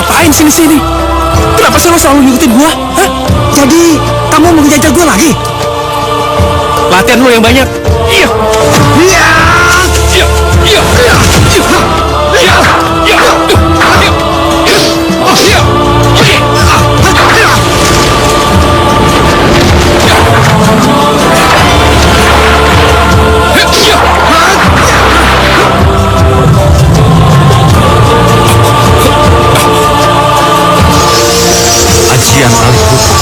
ngapain sini-sini? Kenapa sih lo selalu ngikutin gua? Hah? Jadi, kamu mau menjajah gue lagi? Latihan lo yang banyak. Iya. Iya. Iya. Iya. Iya. Iya. Iya. Iya. Ajian alih hukum.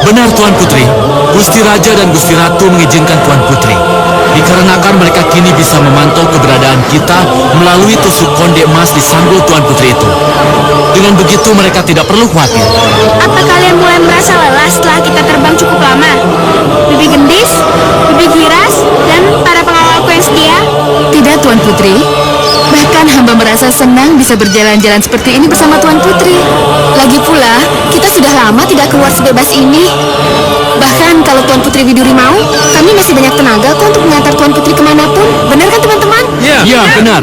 Benar, Tuan Putri. Gusti Raja dan Gusti Ratu mengizinkan Tuan Putri. Dikarenakan mereka kini bisa memantau keberadaan kita melalui tusuk konde emas di sanggul Tuan Putri itu. Dengan begitu mereka tidak perlu khawatir. Apa kalian mulai merasa lelah setelah kita terbang cukup lama? Bibi Gendis, Bibi Giras, dan para pengawalku yang setia? Tidak, Tuan Putri. Bahkan hamba merasa senang bisa berjalan-jalan seperti ini bersama Tuan Putri. Lagi pula, kita sudah lama tidak keluar sebebas ini. Bahkan kalau Tuan Putri Widuri mau, kami masih banyak tenaga kok untuk mengantar Tuan Putri kemanapun. Benar kan teman-teman? Ya, benar.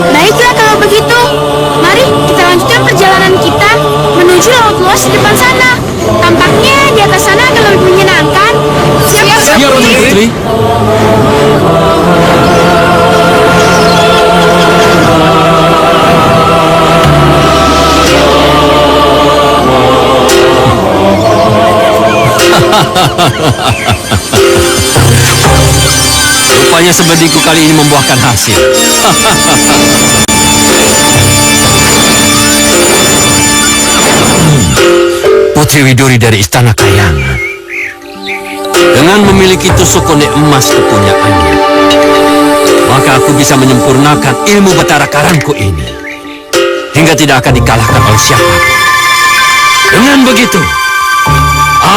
Baiklah kalau begitu. Mari kita lanjutkan perjalanan kita menuju laut luas di depan sana. Tampaknya di atas sana akan lebih menyenangkan. Siap, Tuan Putri. Rupanya sebediku kali ini membuahkan hasil. Putri Widuri dari Istana Kayangan. Dengan memiliki tusuk konde emas kepunyaannya, maka aku bisa menyempurnakan ilmu Batara Karangku ini hingga tidak akan dikalahkan oleh siapapun. Dengan begitu,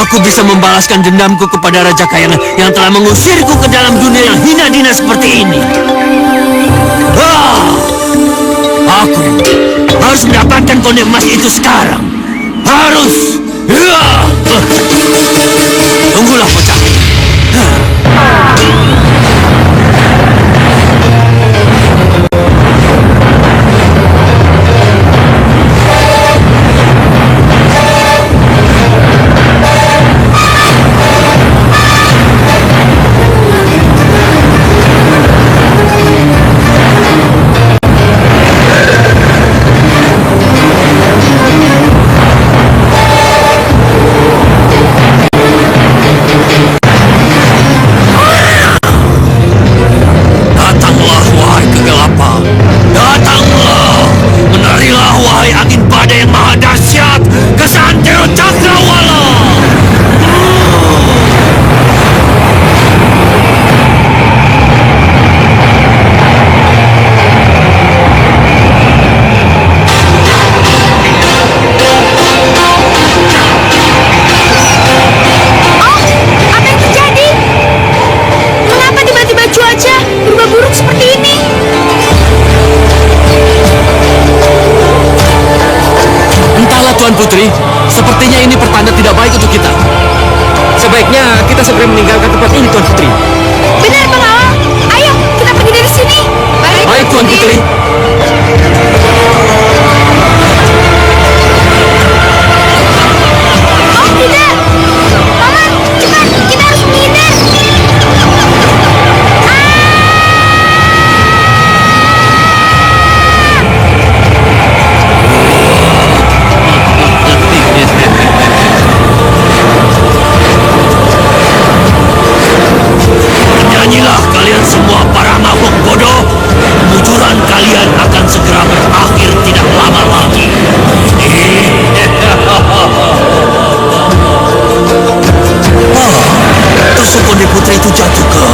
aku bisa membalaskan dendamku kepada Raja Kayangan yang telah mengusirku ke dalam dunia yang hina dina seperti ini. Aku harus mendapatkan konde emas itu sekarang. Harus. Tunggulah, bocah. Putri, sepertinya ini pertanda tidak baik untuk kita. Sebaiknya kita segera meninggalkan tempat ini, Tuan Putri. Benar, pengawal. Ayo, kita pergi dari sini. Baik, Tuan Putri. Oh, tidak. Paman, cepat. Kita harus menghindar. Nyanyilah kalian semua para makhluk bodoh. Kemunculan kalian akan segera berakhir tidak lama lagi. Tusuk konde putri itu jatuh ke...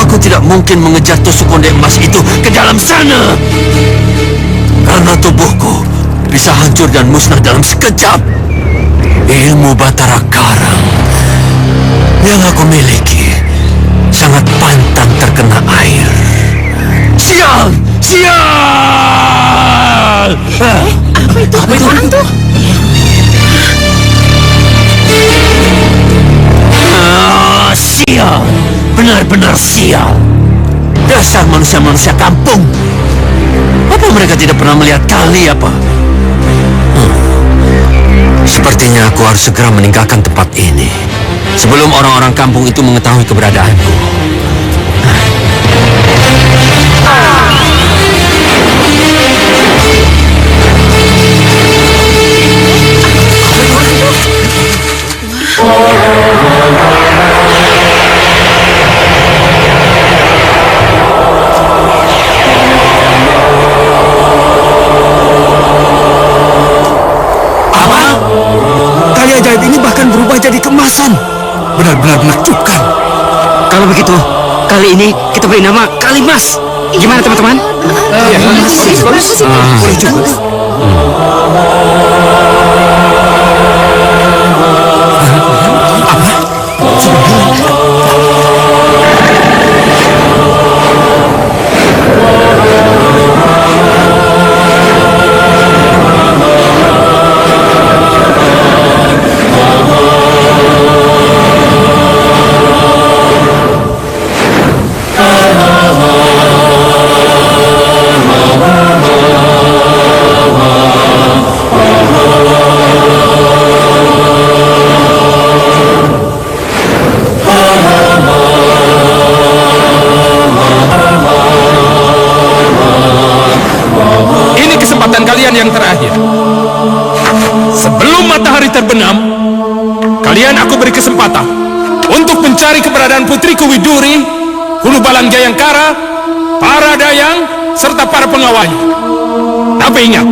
Aku tidak mungkin mengejar tusuk konde emas itu ke dalam sana. Karena tubuhku bisa hancur dan musnah dalam sekejap. Ilmu Batara Karang yang aku miliki sangat pantang terkena air. Sial! Sial! Apa itu? Sial! Benar-benar sial. Dasar manusia-manusia kampung. Apa mereka tidak pernah melihat kali apa? Sepertinya aku harus segera meninggalkan tempat ini sebelum orang-orang kampung itu mengetahui keberadaanku. Tali ajaib ini bahkan berubah jadi kemasan. Benar-benar menakjubkan. Kalau begitu, kali ini kita beri nama Kalimas. Gimana, teman-teman? Boleh juga. Yang terakhir, sebelum matahari terbenam, kalian aku beri kesempatan untuk mencari keberadaan putriku Widuri, Hulu Balang Jayangkara, para dayang, serta para pengawalnya. Tapi ingat,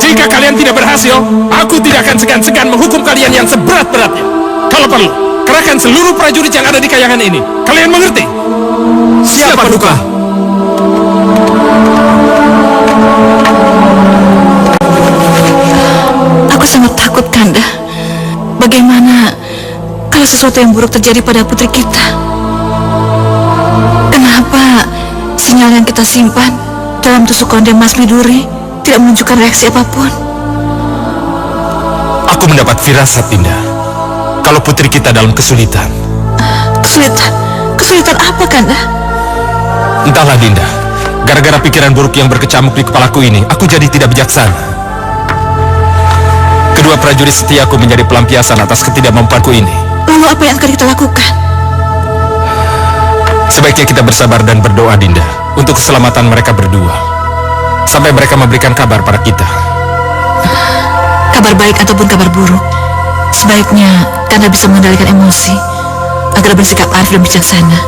jika kalian tidak berhasil, aku tidak akan segan-segan menghukum kalian yang seberat-beratnya. Kalau perlu, kerahkan seluruh prajurit yang ada di kayangan ini. Kalian mengerti? Siap, Paduka. Aku sangat takut, Kanda. Bagaimana kalau sesuatu yang buruk terjadi pada putri kita? Kenapa sinyal yang kita simpan dalam tusuk konde Mas Widuri tidak menunjukkan reaksi apapun? Aku mendapat firasat, Dinda. Kalau putri kita dalam kesulitan. Kesulitan? Kesulitan apa, Kanda? Entahlah, Dinda. Gara-gara pikiran buruk yang berkecamuk di kepalaku ini, aku jadi tidak bijaksana. Kedua prajurit setiaku menjadi pelampiasan atas ketidakmampuanku ini. Lalu apa yang akan kita lakukan? Sebaiknya kita bersabar dan berdoa, Dinda, untuk keselamatan mereka berdua. sampai mereka memberikan kabar pada kita. Kabar baik ataupun kabar buruk, sebaiknya Kanda bisa mengendalikan emosi agar bersikap arif dan bijaksana.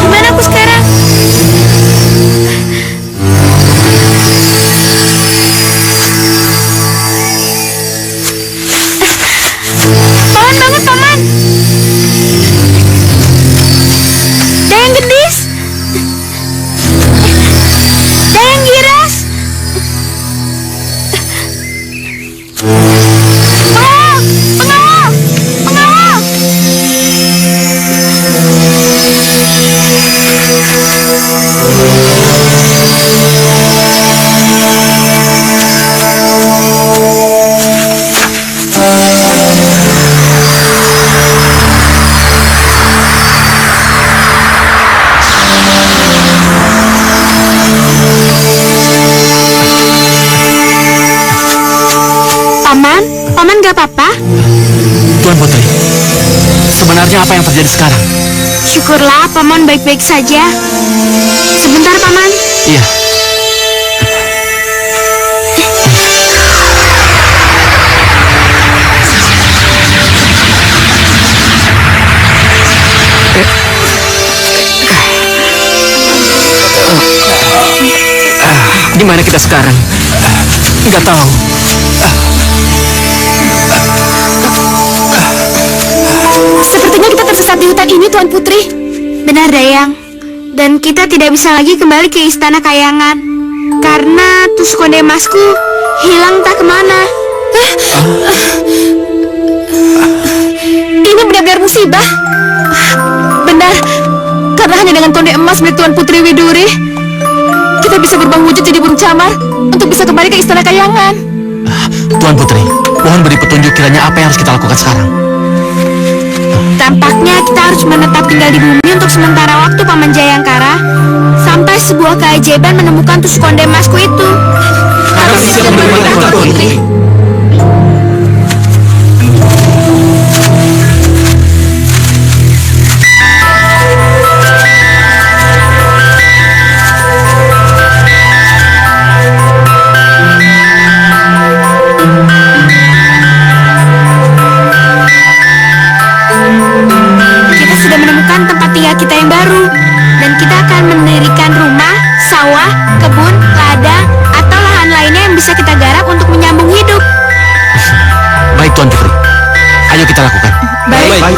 Gimana aku sekarang? Paman bangun, Paman! Dayang Gendis! Dayang Giras! Pengawal! Pengawal! Pengawal! Paman? Paman gak apa-apa? Tuan Putri, sebenarnya apa yang terjadi sekarang? Syukurlah Paman baik-baik saja. Sebentar, Paman. Iya. Di mana kita sekarang? Nggak tahu. Sepertinya kita tersesat di hutan ini, Tuan Putri. Benar, Dayang. Dan kita tidak bisa lagi kembali ke Istana Kayangan. Karena tusuk konde emasku hilang tak kemana. Ini benar-benar musibah. Benar, karena hanya dengan konde emas milik Tuan Putri Widuri, kita bisa berubah wujud jadi burung camar untuk bisa kembali ke Istana Kayangan. Tuan Putri, mohon beri petunjuk kiranya apa yang harus kita lakukan sekarang. Tampaknya kita harus menetap tinggal di bumi untuk sementara waktu, Paman Jayangkara. Sampai sebuah keajaiban menemukan tusuk konde emasku itu. Harus siap menerima Tuan Putri. Kita sudah menemukan tempat tinggal kita yang baru. Dan kita akan mendirikan rumah, sawah, kebun, ladang, atau lahan lainnya yang bisa kita garap untuk menyambung hidup. Baik, Tuan Putri. Ayo kita lakukan. Baik.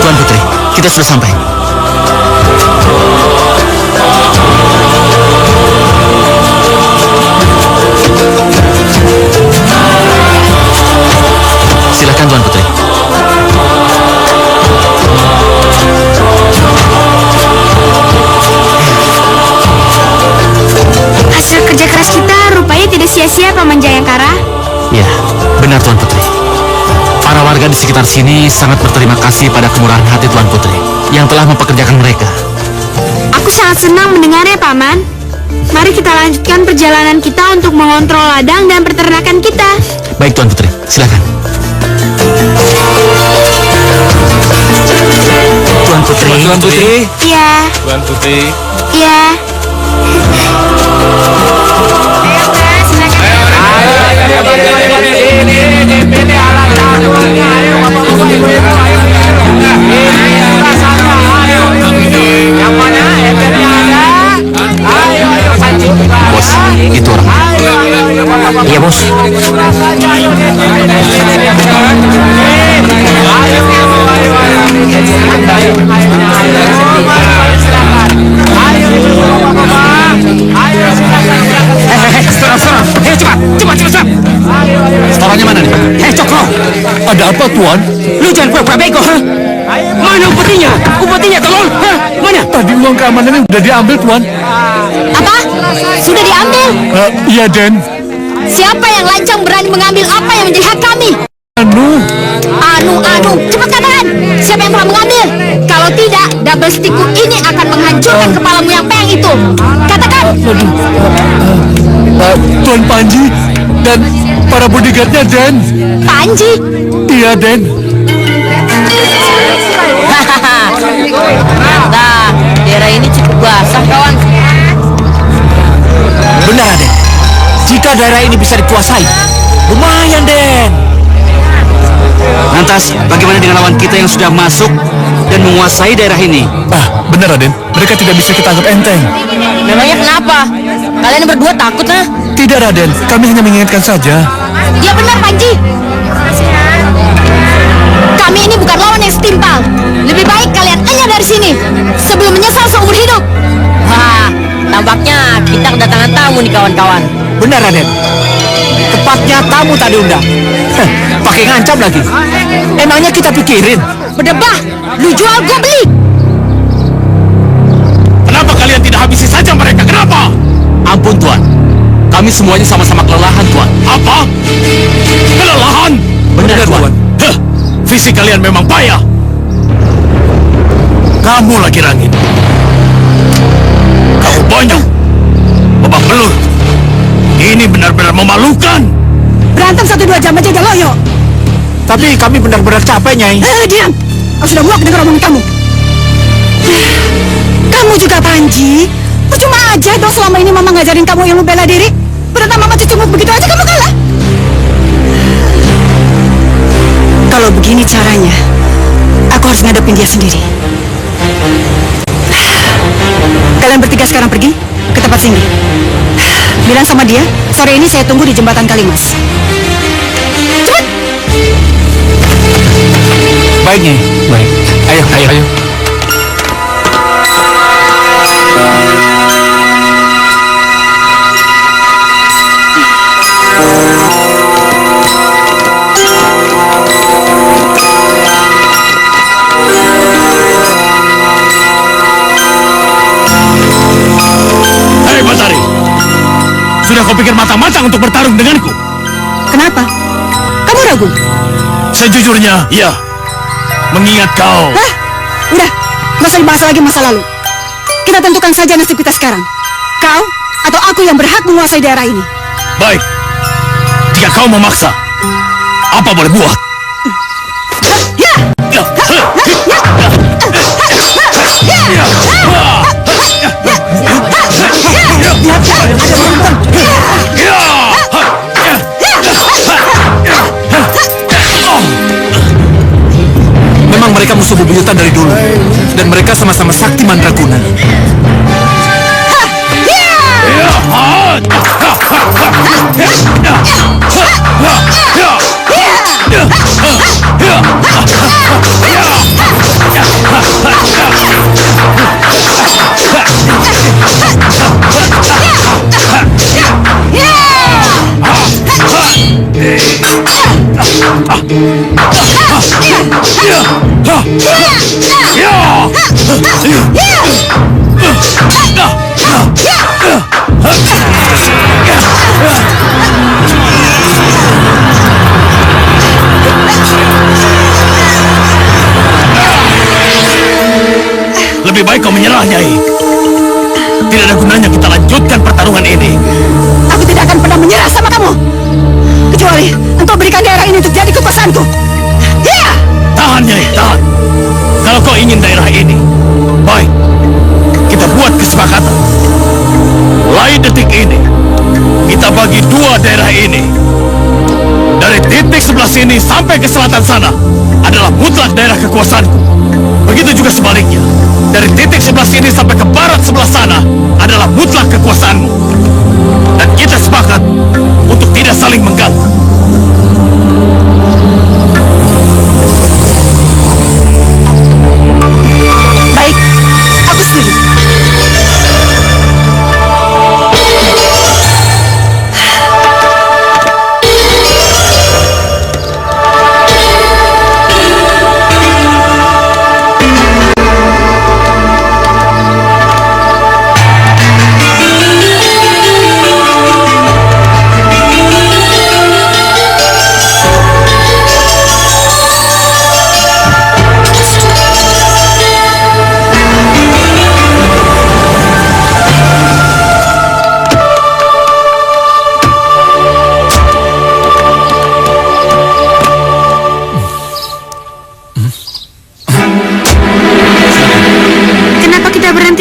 Tuan Putri, kita sudah sampai. Silakan, Tuan Putri. Hasil kerja keras kita rupanya tidak sia-sia, Paman Jayangkara. Ya, benar, Tuan Putri. Para warga di sekitar sini sangat berterima kasih pada kemurahan hati Tuan Putri yang telah mempekerjakan mereka. Aku sangat senang mendengarnya, Paman. Mari kita lanjutkan perjalanan kita untuk mengontrol ladang dan peternakan kita. Baik, Tuan Putri, silakan. Tuan Putri. Tuan Putri. Iya, Tuan Putri. iya. Ayo, Mas, silakan. apa, Tuan? Lu jangan pura-pura bego, ha? Mana upetinya? Upetinya, tolong! Ha? Mana? Tadi uang keamanannya udah diambil, Tuan. Apa? Sudah diambil? Iya, Den. Siapa yang lancang berani mengambil apa yang menjadi hak kami? Anu, cepat katakan! Siapa yang telah mengambil? Kalau tidak, double stickku ini akan menghancurkan kepalamu yang peyang itu. Katakan! Tuan Panji dan para bodyguardnya, Den. Panji! Iya, Den. Nah, daerah ini cukup basah, kawan. Benar, Den. Jika daerah ini bisa dikuasai, lumayan, Den. Lantas, bagaimana dengan lawan kita yang sudah masuk dan menguasai daerah ini? Benar, Raden. Mereka tidak bisa kita anggap enteng. Memangnya kenapa? Kalian berdua takut, nah? Tidak, Raden. Kami hanya mengingatkan saja. Dia benar, Panji! Kami ini bukan lawan yang setimpal. Lebih baik kalian enyah dari sini sebelum menyesal seumur hidup. Wah, tampaknya kita kedatangan tamu nih, kawan-kawan. Benar, Raden. Tepatnya tamu tak diundang. Pakai ngancam lagi. Emangnya kita pikirin? Berdebah, lu jual gua beli. Kenapa kalian tidak habisi saja mereka? Kenapa? Ampun, Tuan. Kami semuanya sama-sama kelelahan, Tuan. Apa? Kelelahan? Benar, Tuan. Hah, visi kalian memang payah. Kamu lagi Rangin. Kamu banyak. Babak belur. Ini benar-benar memalukan. Berantem 1-2 jam aja udah loyo. Tapi kami benar-benar capek, Nyai. Diam. Aku sudah muak dengar omongan kamu. Kamu juga, Panji. Percuma aja dong selama ini Mama ngajarin kamu ilmu bela diri. Berantem Mama cucumu begitu aja kamu kalah. Kalau begini caranya, aku harus ngadepin dia sendiri. Kalian bertiga sekarang pergi ke tempat Singgi. Bilang sama dia, sore ini saya tunggu di jembatan Kalimas. Cepat! Baik, Nyai. Baik. Ayo. Hei, Batari. Sudah kau pikir matang-matang untuk bertarung denganku? Kenapa? Kamu ragu? Sejujurnya, iya. Mengingat kau. Hah? Udah, nggak usah dibahas lagi masa lalu. Kita tentukan saja nasib kita sekarang. Kau atau aku yang berhak menguasai daerah ini. Baik. Jika kau memaksa, apa boleh buat? Ya! Memang mereka musuh bebuyutan dari dulu. Dan mereka sama-sama sakti mandraguna. Lebih baik kau menyerah, Nyai. Tidak ada gunanya kita lanjutkan pertarungan ini. Aku tidak akan pernah menyerah sama kamu. Kecuali engkau berikan daerah ini untuk jadi kekuasaanku. Ya! Tahan, Nyai, tahan. Kalau kau ingin daerah ini, baik. Kita buat kesepakatan. Mulai detik ini, kita bagi dua daerah ini. Dari titik sebelah sini sampai ke selatan sana adalah mutlak daerah kekuasaanku. Begitu juga sebaliknya. Dari titik sebelah sini sampai ke barat sebelah sana adalah mutlak kekuasaanmu. Dan kita sepakat untuk tidak saling mengganggu. Baik, aku setuju.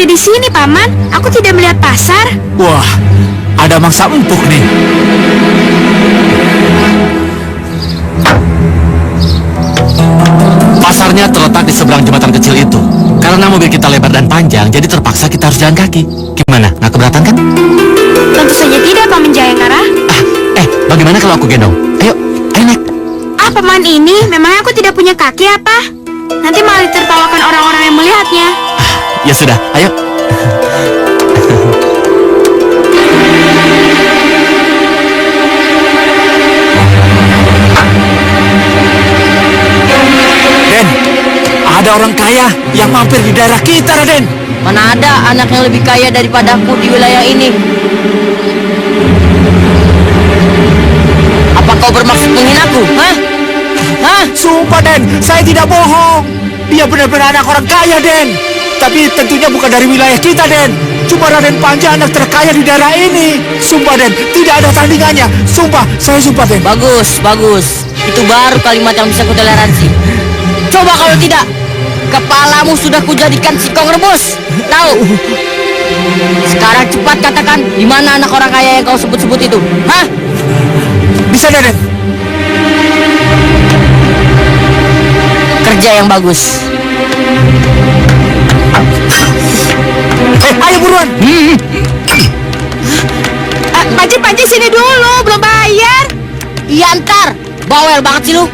berhenti di sini, Paman? Aku tidak melihat pasar. Wah, ada mangsa empuk nih. Pasarnya terletak di seberang jembatan kecil itu. Karena mobil kita lebar dan panjang, jadi terpaksa kita harus jalan kaki. Gimana? Nggak keberatan kan? Tentu saja tidak, Paman Jayangara. Bagaimana kalau aku gendong? Ayo naik. Paman ini? Memangnya aku tidak punya kaki apa? Nanti malah ditertawakan orang-orang yang melihatnya. Ya sudah, ayo. Den, ada orang kaya yang mampir di daerah kita, Raden. Mana ada anak yang lebih kaya daripadaku di wilayah ini? Apa kau bermaksud menghinaku? Hah? Sumpah, Den, saya tidak bohong. Dia benar-benar anak orang kaya, Den. Tapi tentunya bukan dari wilayah kita, Den. Cuma Raden Panja anak terkaya di daerah ini. Sumpah, Den, tidak ada tandingannya. Sumpah, saya sumpah, Den. Bagus. Itu baru kalimat yang bisa kutoleransi. Coba kalau tidak, kepalamu sudah kujadikan singkong rebus. Tahu? Sekarang cepat katakan, di mana anak orang kaya yang kau sebut-sebut itu? Hah? Bisa, Den. Kerja yang bagus. Ayo buruan. Panji sini dulu, belum bayar. Iya ntar, bawel banget sih lu.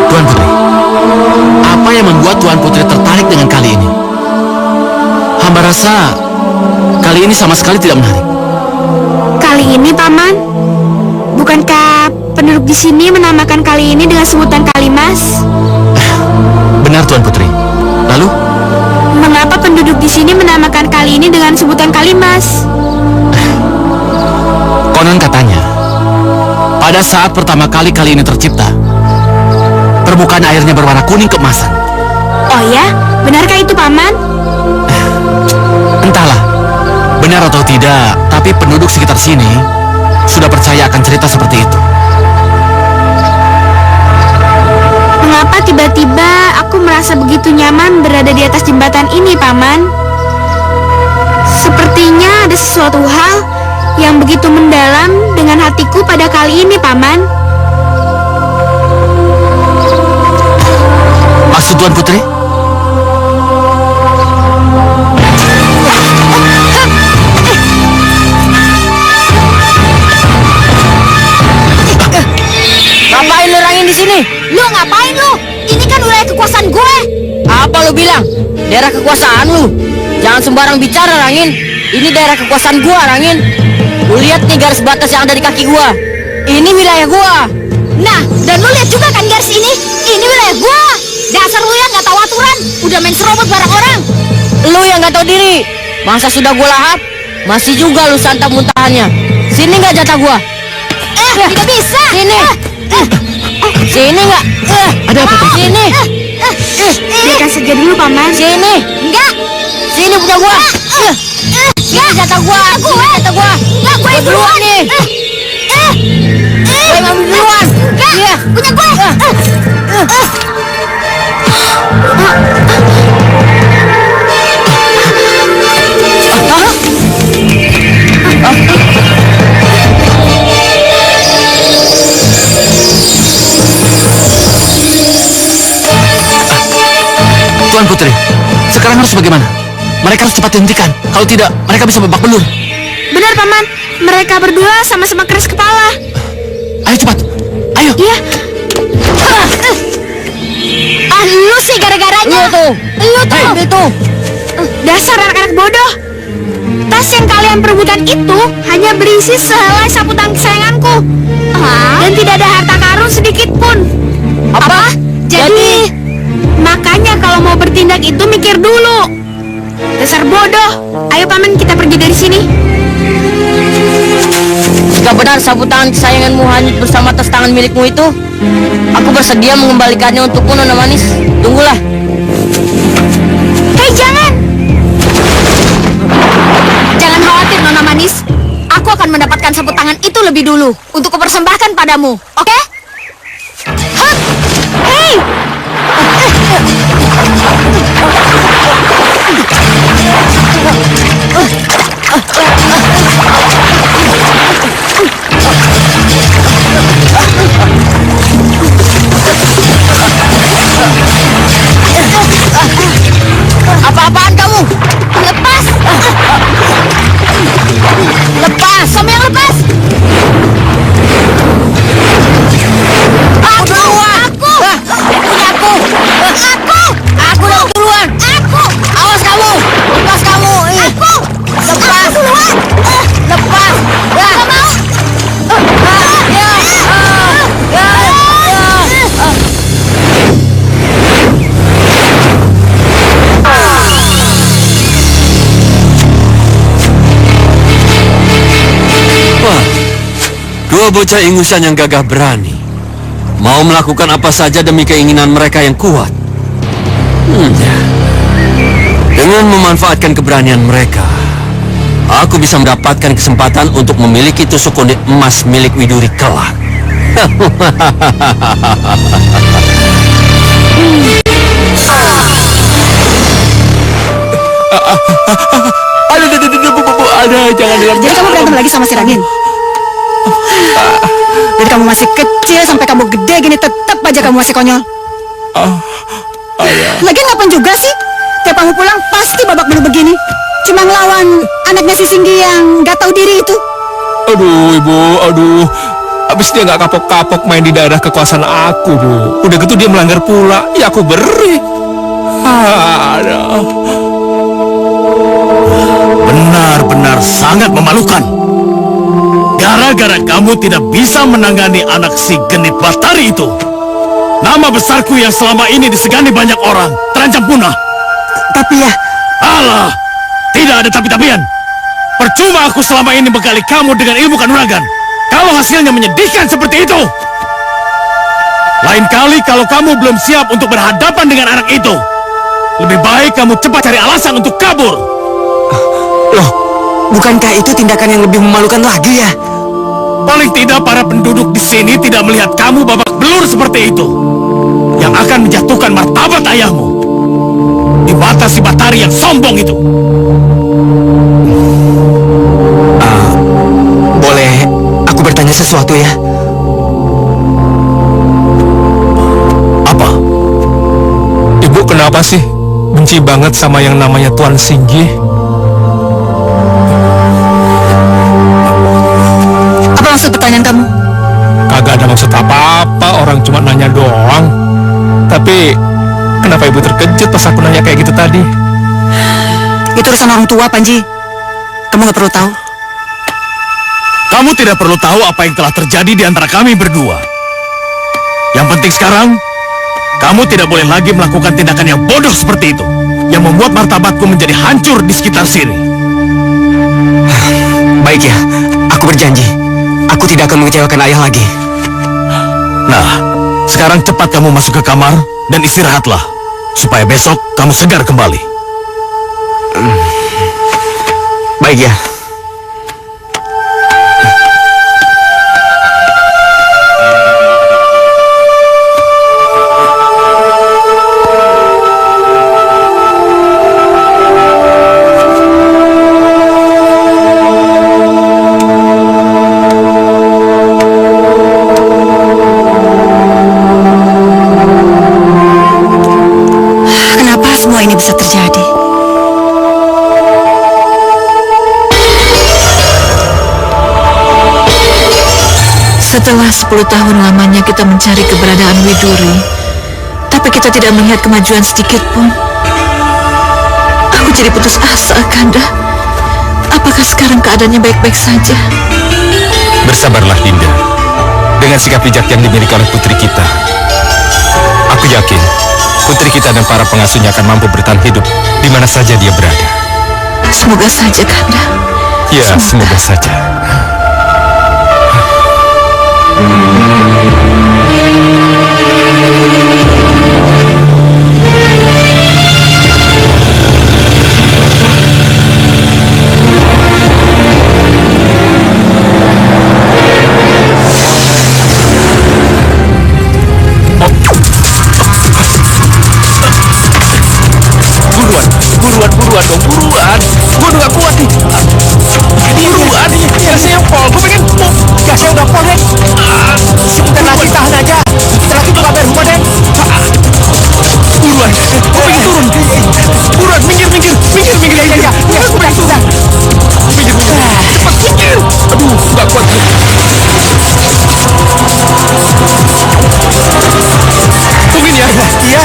Tuan Putri, apa yang membuat Tuan Putri tertarik dengan kali ini? Hamba rasa kali ini sama sekali tidak menarik. Kali ini, Paman? Bukankah penduduk di sini menamakan kali ini dengan sebutan Kalimas? Benar, Tuan Putri. Lalu? Mengapa penduduk di sini menamakan kali ini dengan sebutan Kalimas? Konon katanya, pada saat pertama kali ini tercipta, permukaan airnya berwarna kuning keemasan. Oh ya? Benarkah itu, Paman? Entahlah, benar atau tidak, tapi penduduk sekitar sini sudah percaya akan cerita seperti itu. Mengapa tiba-tiba aku merasa begitu nyaman berada di atas jembatan ini, Paman? Sepertinya ada sesuatu hal yang begitu mendalam dengan hatiku pada kali ini, Paman. Maksud Tuan Putri? Ngapain lu rangin di sini? Lu ngapain lu? Ini kan wilayah kekuasaan gue. Apa lu bilang? Daerah kekuasaan lu. Jangan sembarang bicara, Rangin. Ini daerah kekuasaan gua, Rangin. Lu lihat nih garis batas yang ada di kaki gua. Ini wilayah gua. Nah, dan lu lihat juga kan garis ini? Ini wilayah gue. Dasar lu yang nggak tahu aturan, udah main serobot barang orang. Lu yang nggak tahu diri. Masa sudah gua lahap, masih juga lu santap muntahannya. Sini nggak jatah gua? Tidak bisa. Sini. Sini nggak? Ada apa? Sini. Biarkan saja dulu, Paman. Sini. Enggak. Sini punya gua. Sini jatah gua. Sini jatah gua. Enggak, gue Gua duluan nih. Gue ngambil duluan. Iya. Punya gue. Tuan Putri, sekarang harus bagaimana? Mereka harus cepat dihentikan. Kalau tidak, mereka bisa babak belur. Benar, Paman. Mereka berdua sama-sama keras kepala. Ayo cepat, ayo. Iya. Lu sih gara-garanya. Lu tuh. Ambil tuh. Dasar anak-anak bodoh. Tas yang kalian perebutan itu hanya berisi sehelai sapu tangan kesayanganku. Dan tidak ada harta karun sedikit pun. Apa? Jadi, makanya kalau mau bertindak itu mikir dulu. Dasar bodoh. Ayo, Paman, kita pergi dari sini. Jika benar mendengar sapu tangan kesayanganmu hanyut bersama tas tangan milikmu itu, aku bersedia mengembalikannya untukmu, Nona Manis. Tunggulah. Hei, jangan! Jangan khawatir, Nona Manis. Aku akan mendapatkan sapu tangan itu lebih dulu untuk kupersembahkan padamu. Oke? Hah! Hei! Apa-apaan kamu? Lepas! Lepas! Kamu yang lepas! Aku duluan! Aku! Punya aku! Aku duluan! Aku! Awas kamu! Lepas kamu! Aku! Lepas! Aku duluan! Lepas! Ya! Gak mau! Wah, dua bocah ingusan yang gagah berani. Mau melakukan apa saja demi keinginan mereka yang kuat. Dengan memanfaatkan keberanian mereka, aku bisa mendapatkan kesempatan untuk memiliki tusuk konde emas milik Widuri kelak. Ada, jangan dalam. Jadi kamu berantem lagi sama si Ragin? Dari kamu masih kecil sampai kamu gede gini tetap aja kamu masih konyol. Lagian ngapain juga sih? Tiap kamu pulang pasti babak belur begini. Cuma ngelawan anaknya si Singgi yang gak tahu diri itu. Aduh, Ibu, aduh. Abis dia nggak kapok-kapok main di daerah kekuasaan aku, Bu. Udah gitu dia melanggar pula. Ya aku beri. Aduh. Benar-benar sangat memalukan. Gara-gara kamu tidak bisa menangani anak si genit Batari itu, nama besarku yang selama ini disegani banyak orang terancam punah. Tapi ya, Alah, tidak ada tapi-tapian. Percuma aku selama ini bekali kamu dengan ilmu kanuragan, kalau hasilnya menyedihkan seperti itu. Lain kali kalau kamu belum siap untuk berhadapan dengan anak itu, lebih baik kamu cepat cari alasan untuk kabur. loh, bukankah itu tindakan yang lebih memalukan lagi ya? Paling tidak para penduduk di sini tidak melihat kamu babak belur seperti itu, yang akan menjatuhkan martabat ayahmu di mata si Batari yang sombong itu. Boleh aku bertanya sesuatu ya? Apa? Ibu kenapa sih benci banget sama yang namanya Tuan Singgi? Apa maksud pertanyaan kamu? Kagak ada maksud apa-apa, orang cuma nanya doang. Tapi kenapa ibu terkejut pas aku nanya kayak gitu tadi? Itu urusan orang tua, Panji. Kamu gak perlu tahu. Kamu tidak perlu tahu apa yang telah terjadi di antara kami berdua. Yang penting sekarang, kamu tidak boleh lagi melakukan tindakan yang bodoh seperti itu, yang membuat martabatku menjadi hancur di sekitar sini. Baik ya, aku berjanji. Aku tidak akan mengecewakan ayah lagi. Nah, sekarang cepat kamu masuk ke kamar dan istirahatlah, supaya besok kamu segar kembali. Baik ya. Kenapa semua ini bisa terjadi? Setelah 10 tahun lamanya kita mencari keberadaan Widuri, tapi kita tidak melihat kemajuan sedikit pun. Aku jadi putus asa, Kanda. Apakah sekarang keadaannya baik-baik saja? Bersabarlah, Dinda. Dengan sikap bijak yang dimiliki oleh putri kita, aku yakin putri kita dan para pengasuhnya akan mampu bertahan hidup di mana saja dia berada. Semoga saja, Kanda. Ya, semoga saja. Buruan dong, buruan. Gue udah gak kuat nih. Buruan, gasnya yang pol. Gue pengen Gasnya udah pol, Den. Sebentar lagi, tahan aja. Sebentar lagi juga bayar rumah, Den. buruan. Gue pengen turun. Buruan, minggir. Iya, sudah. Minggir. Cepat, minggir. Aduh, gak kuat. Tungguin ya. Iya.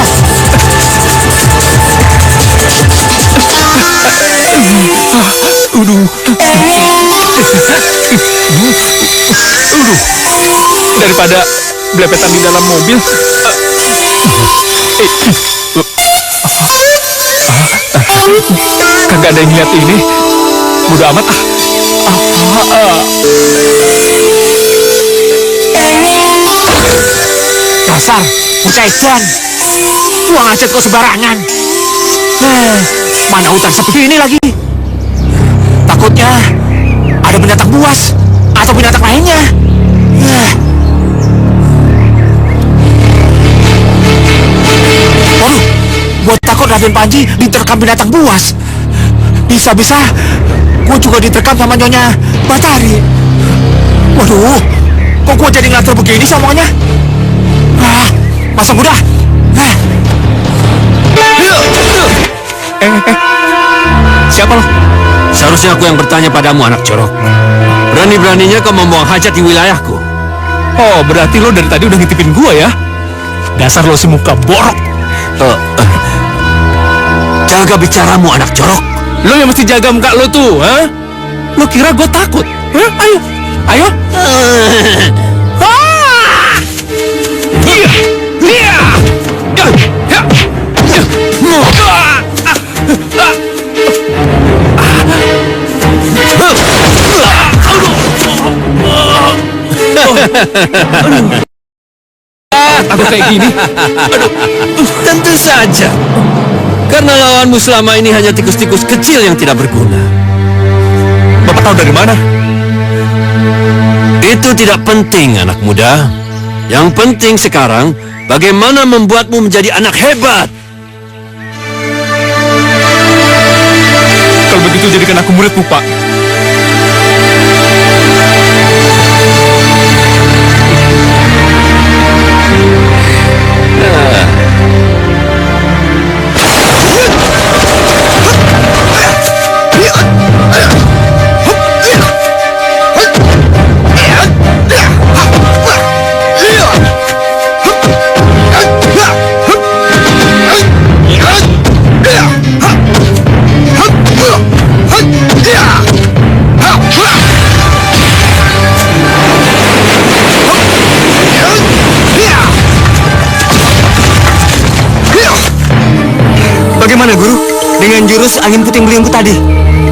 Daripada belepetan di dalam mobil. Kagak ada yang lihat ini. Bodo amat ah. Dasar, bocah edan. Buang aja kau sembarangan. Mana hutan seperti ini lagi? Takutnya ada binatang buas atau binatang lainnya. Waduh, gua takut Raden Panji diterkam binatang buas. Bisa-bisa gua juga diterkam sama Nyonya Batari. Waduh, kok gua jadi ngatur begini semuanya? Masa mudah? Siapa lo? Seharusnya aku yang bertanya padamu, anak corok. Berani-beraninya kau membuang hajat di wilayahku. Oh, berarti lo dari tadi udah ngintipin gua ya? Dasar lo si muka borok. Jaga bicaramu, anak corok. Lo yang mesti jaga muka lo tuh, ha? Lo kira gua takut? Hah? Ayo. Takut kayak gini? Tentu saja. Karena lawanmu selama ini hanya tikus-tikus kecil yang tidak berguna. Bapak tahu dari mana? Itu tidak penting, anak muda. Yang penting sekarang, bagaimana membuatmu menjadi anak hebat. Kalau begitu jadikan aku muridmu, Pak. Bagaimana, Guru? Dengan jurus angin puting beliungku tadi?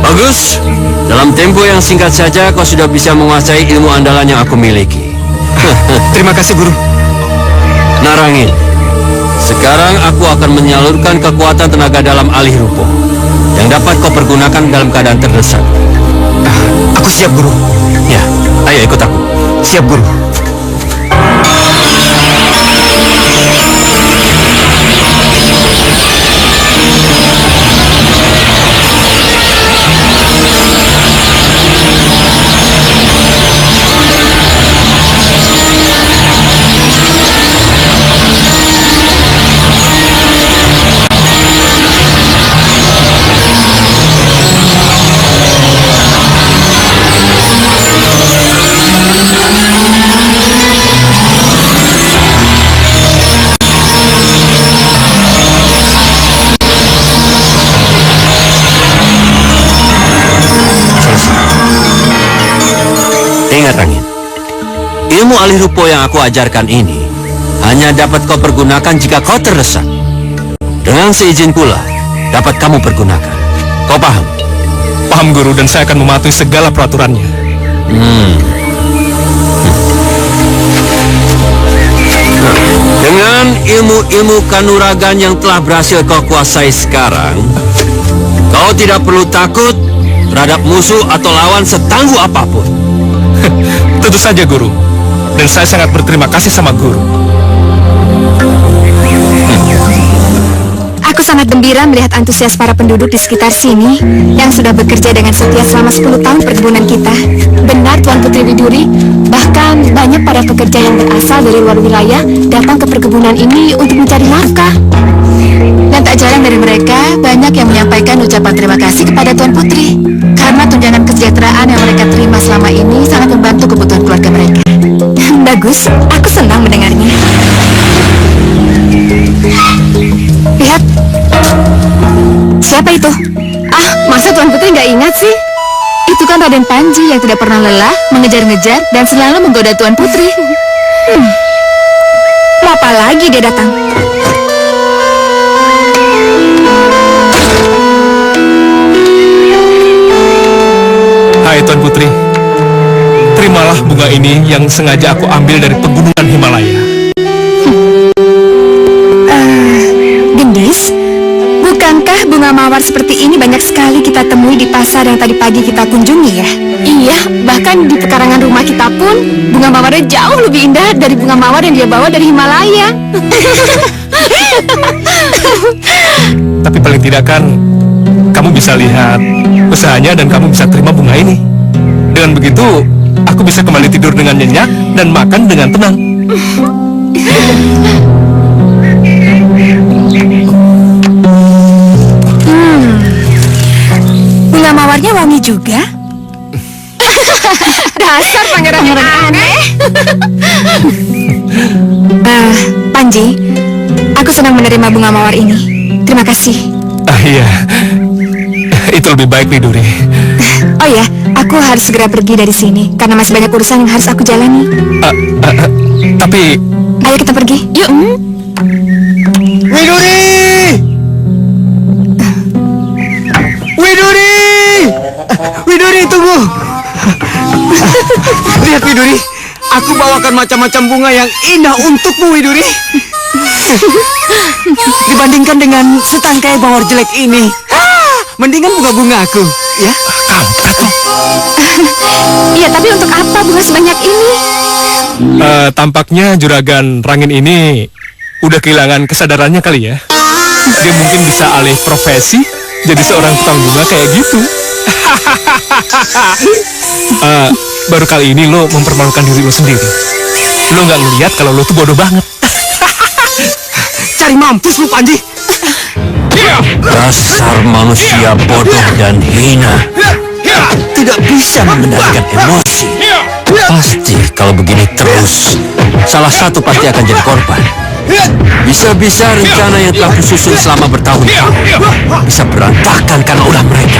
Bagus. Dalam tempo yang singkat saja kau sudah bisa menguasai ilmu andalan yang aku miliki. Terima kasih, Guru. Narangin, sekarang aku akan menyalurkan kekuatan tenaga dalam alih rupo yang dapat kau pergunakan dalam keadaan terdesak. Aku siap, Guru. Ya, ayo ikut aku. Siap, Guru. Ingat, Angin. Ilmu alih rupo yang aku ajarkan ini hanya dapat kau pergunakan jika kau terdesak. Dengan seizin pula dapat kamu pergunakan. Kau paham? Paham, Guru, dan saya akan mematuhi segala peraturannya. Dengan ilmu-ilmu kanuragan yang telah berhasil kau kuasai sekarang, kau tidak perlu takut terhadap musuh atau lawan setangguh apapun. Tentu saja, Guru. Dan saya sangat berterima kasih sama Guru. Aku sangat gembira melihat antusias para penduduk di sekitar sini yang sudah bekerja dengan setia selama 10 tahun perkebunan kita. Benar, Tuan Putri Widuri, bahkan banyak para pekerja yang berasal dari luar wilayah datang ke perkebunan ini untuk mencari nafkah. Dan tak jarang dari mereka banyak yang menyampaikan ucapan terima kasih kepada Tuan Putri karena tunjangan kesejahteraan yang mereka terima selama ini sangat membantu kebutuhan keluarga mereka. Bagus, aku senang mendengarnya. Lihat, siapa itu? Ah, masa Tuan Putri nggak ingat sih? Itu kan Raden Panji yang tidak pernah lelah mengejar-ngejar dan selalu menggoda Tuan Putri. Mau apa lagi dia datang? Hai Tuan Putri, terimalah bunga ini yang sengaja aku ambil dari pegunungan Himalaya. Gendis, bukankah bunga mawar seperti ini banyak sekali kita temui di pasar yang tadi pagi kita kunjungi ya? Iya, bahkan di pekarangan rumah kita pun bunga mawarnya jauh lebih indah dari bunga mawar yang dia bawa dari Himalaya. Tapi paling tidak kan, kamu bisa lihat usahanya dan kamu bisa terima bunga ini. Dengan begitu, aku bisa kembali tidur dengan nyenyak dan makan dengan tenang. Bunga mawarnya wangi juga. Dasar pangeran yang aneh. Panji, aku senang menerima bunga mawar ini. Terima kasih. Iya, itu lebih baik nih, Duri. Oh ya, aku harus segera pergi dari sini karena masih banyak urusan yang harus aku jalani. Tapi Ayo kita pergi, yuk. Widuri! Widuri! Widuri, tunggu! Lihat, Widuri, aku bawakan macam-macam bunga yang indah untukmu, Widuri. Dibandingkan dengan setangkai mawar jelek ini, mendingan bunga-bunga aku, ya? Iya, tapi untuk apa bunga sebanyak ini? tampaknya juragan Rangin ini udah kehilangan kesadarannya kali ya. Dia mungkin bisa alih profesi jadi seorang tukang bunga kayak gitu. Baru kali ini lo mempermalukan diri lo sendiri. Lo nggak ngeliat kalau lo tuh bodoh banget. Cari mampus lu, Panji. Dasar manusia bodoh dan hina. Tidak bisa mengendalikan emosi. Pasti kalau begini terus, salah satu pasti akan jadi korban. Bisa-bisa rencana yang telah kususun selama bertahun-tahun bisa berantakan karena ulah mereka.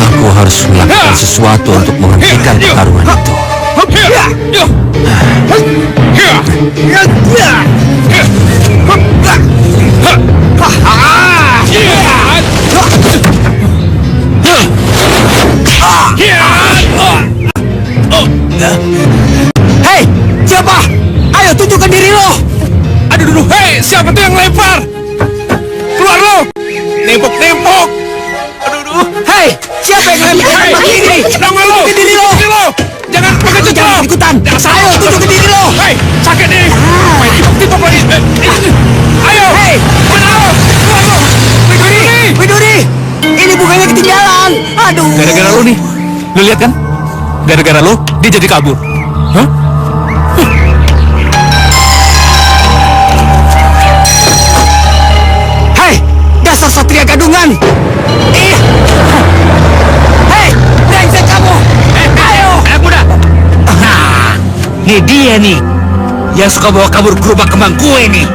Aku harus melakukan sesuatu untuk menghentikan pertarungan itu. Hei, siapa? Ayo tunjukkan diri lo. Aduh, dulu, hei, siapa tuh yang lempar? Keluar lo! Nempok-nempok! Aduh, Hei, siapa yang lempar tempat ini? nama lo! Tunjukkan diri lo. Jangan pengecut lo! Jangan ikutan. Ayo tunjukkan diri lo. Hei, sakit nih! Main tipok-tipok lagi! Ayo! Hei, mana lo? Keluar lo! Widuri! Widuri, ini bunganya ketinggalan. Aduh. Gara-gara lo nih, lo lihat kan? Gara-gara lo, dia jadi kabur. Hah? Hei, dasar satria gadungan. Hei, brengsek kamu. Ayo. Anak muda! Nah, ini dia nih yang suka bawa kabur gerobak kembang kue nih.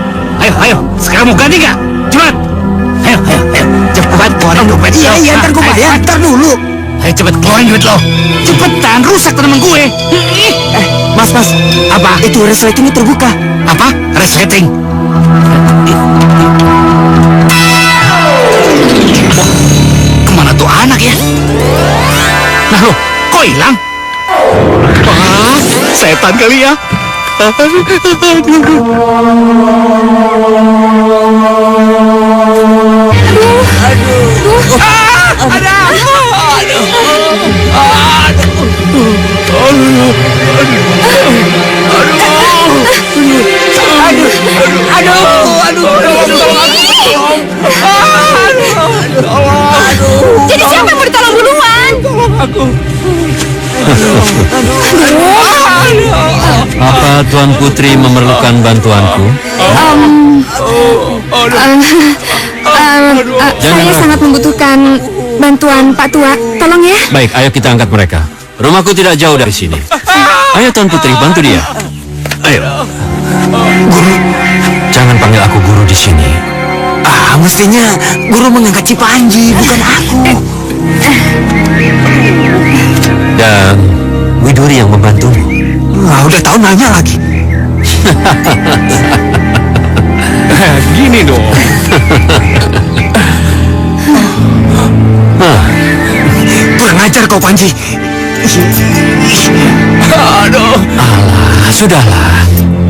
Ayo, sekarang mau ganti nggak? Cepat! Ayo, cepat keluarin dompet lo. Iya, ntar gue bayar. Ntar dulu. Ayo cepat keluarin duit lo. Cepetan, rusak tanaman gue. Mas, Apa? itu resletingnya terbuka. Apa? Resleting. Nah loh, kok hilang? Wah, setan kali ya. Jadi siapa yang mau ditolong duluan? Apa Tuan Putri memerlukan bantuanku? Saya sangat membutuhkan bantuan Pak Tua. Tolong ya. Baik, ayo kita angkat mereka. Rumahku tidak jauh dari sini. Ayo Tuan Putri, bantu dia. Ayo. Guru, Jangan panggil aku guru di sini. mestinya guru mengangkat Cipanji, bukan aku. Dan Widuri yang membantumu. Udah tahu nanya lagi. Gini dong. Kurang ajar kau, Panji. Aduh. Alah, sudahlah.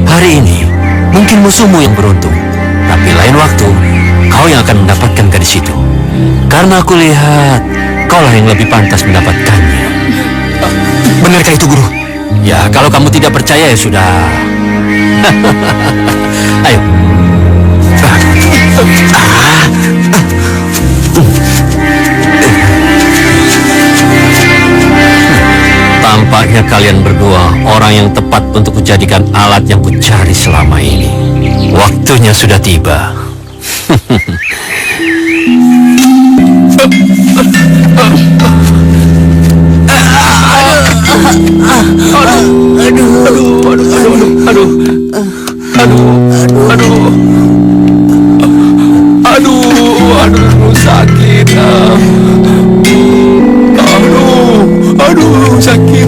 Hari ini mungkin musuhmu yang beruntung, tapi lain waktu kau yang akan mendapatkan gadis itu. Karena aku lihat kaulah yang lebih pantas mendapatkannya. Benarkah itu, Guru? Ya, kalau kamu tidak percaya ya sudah. Ayo. Tampaknya kalian berdua orang yang tepat untuk kujadikan alat yang kucari selama ini. Waktunya sudah tiba. Aduh, sakit. Aduh, sakit. Aduh, sakit.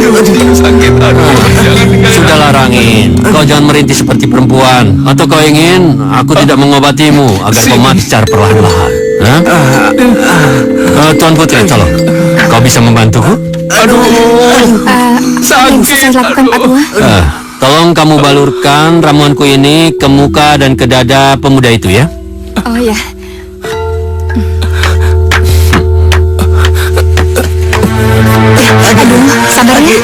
Jangan tinggalin. Sudahlah Rangin, kau jangan merintih seperti perempuan. Atau kau ingin aku tidak mengobatimu agar kau mati secara perlahan-lahan? Tuan Putri, tolong. Kau bisa membantuku? Yang bisa saya lakukan Pak Tua? Tolong kamu balurkan ramuanku ini ke muka dan ke dada pemuda itu ya. Oh ya. Aduh, sabar ya.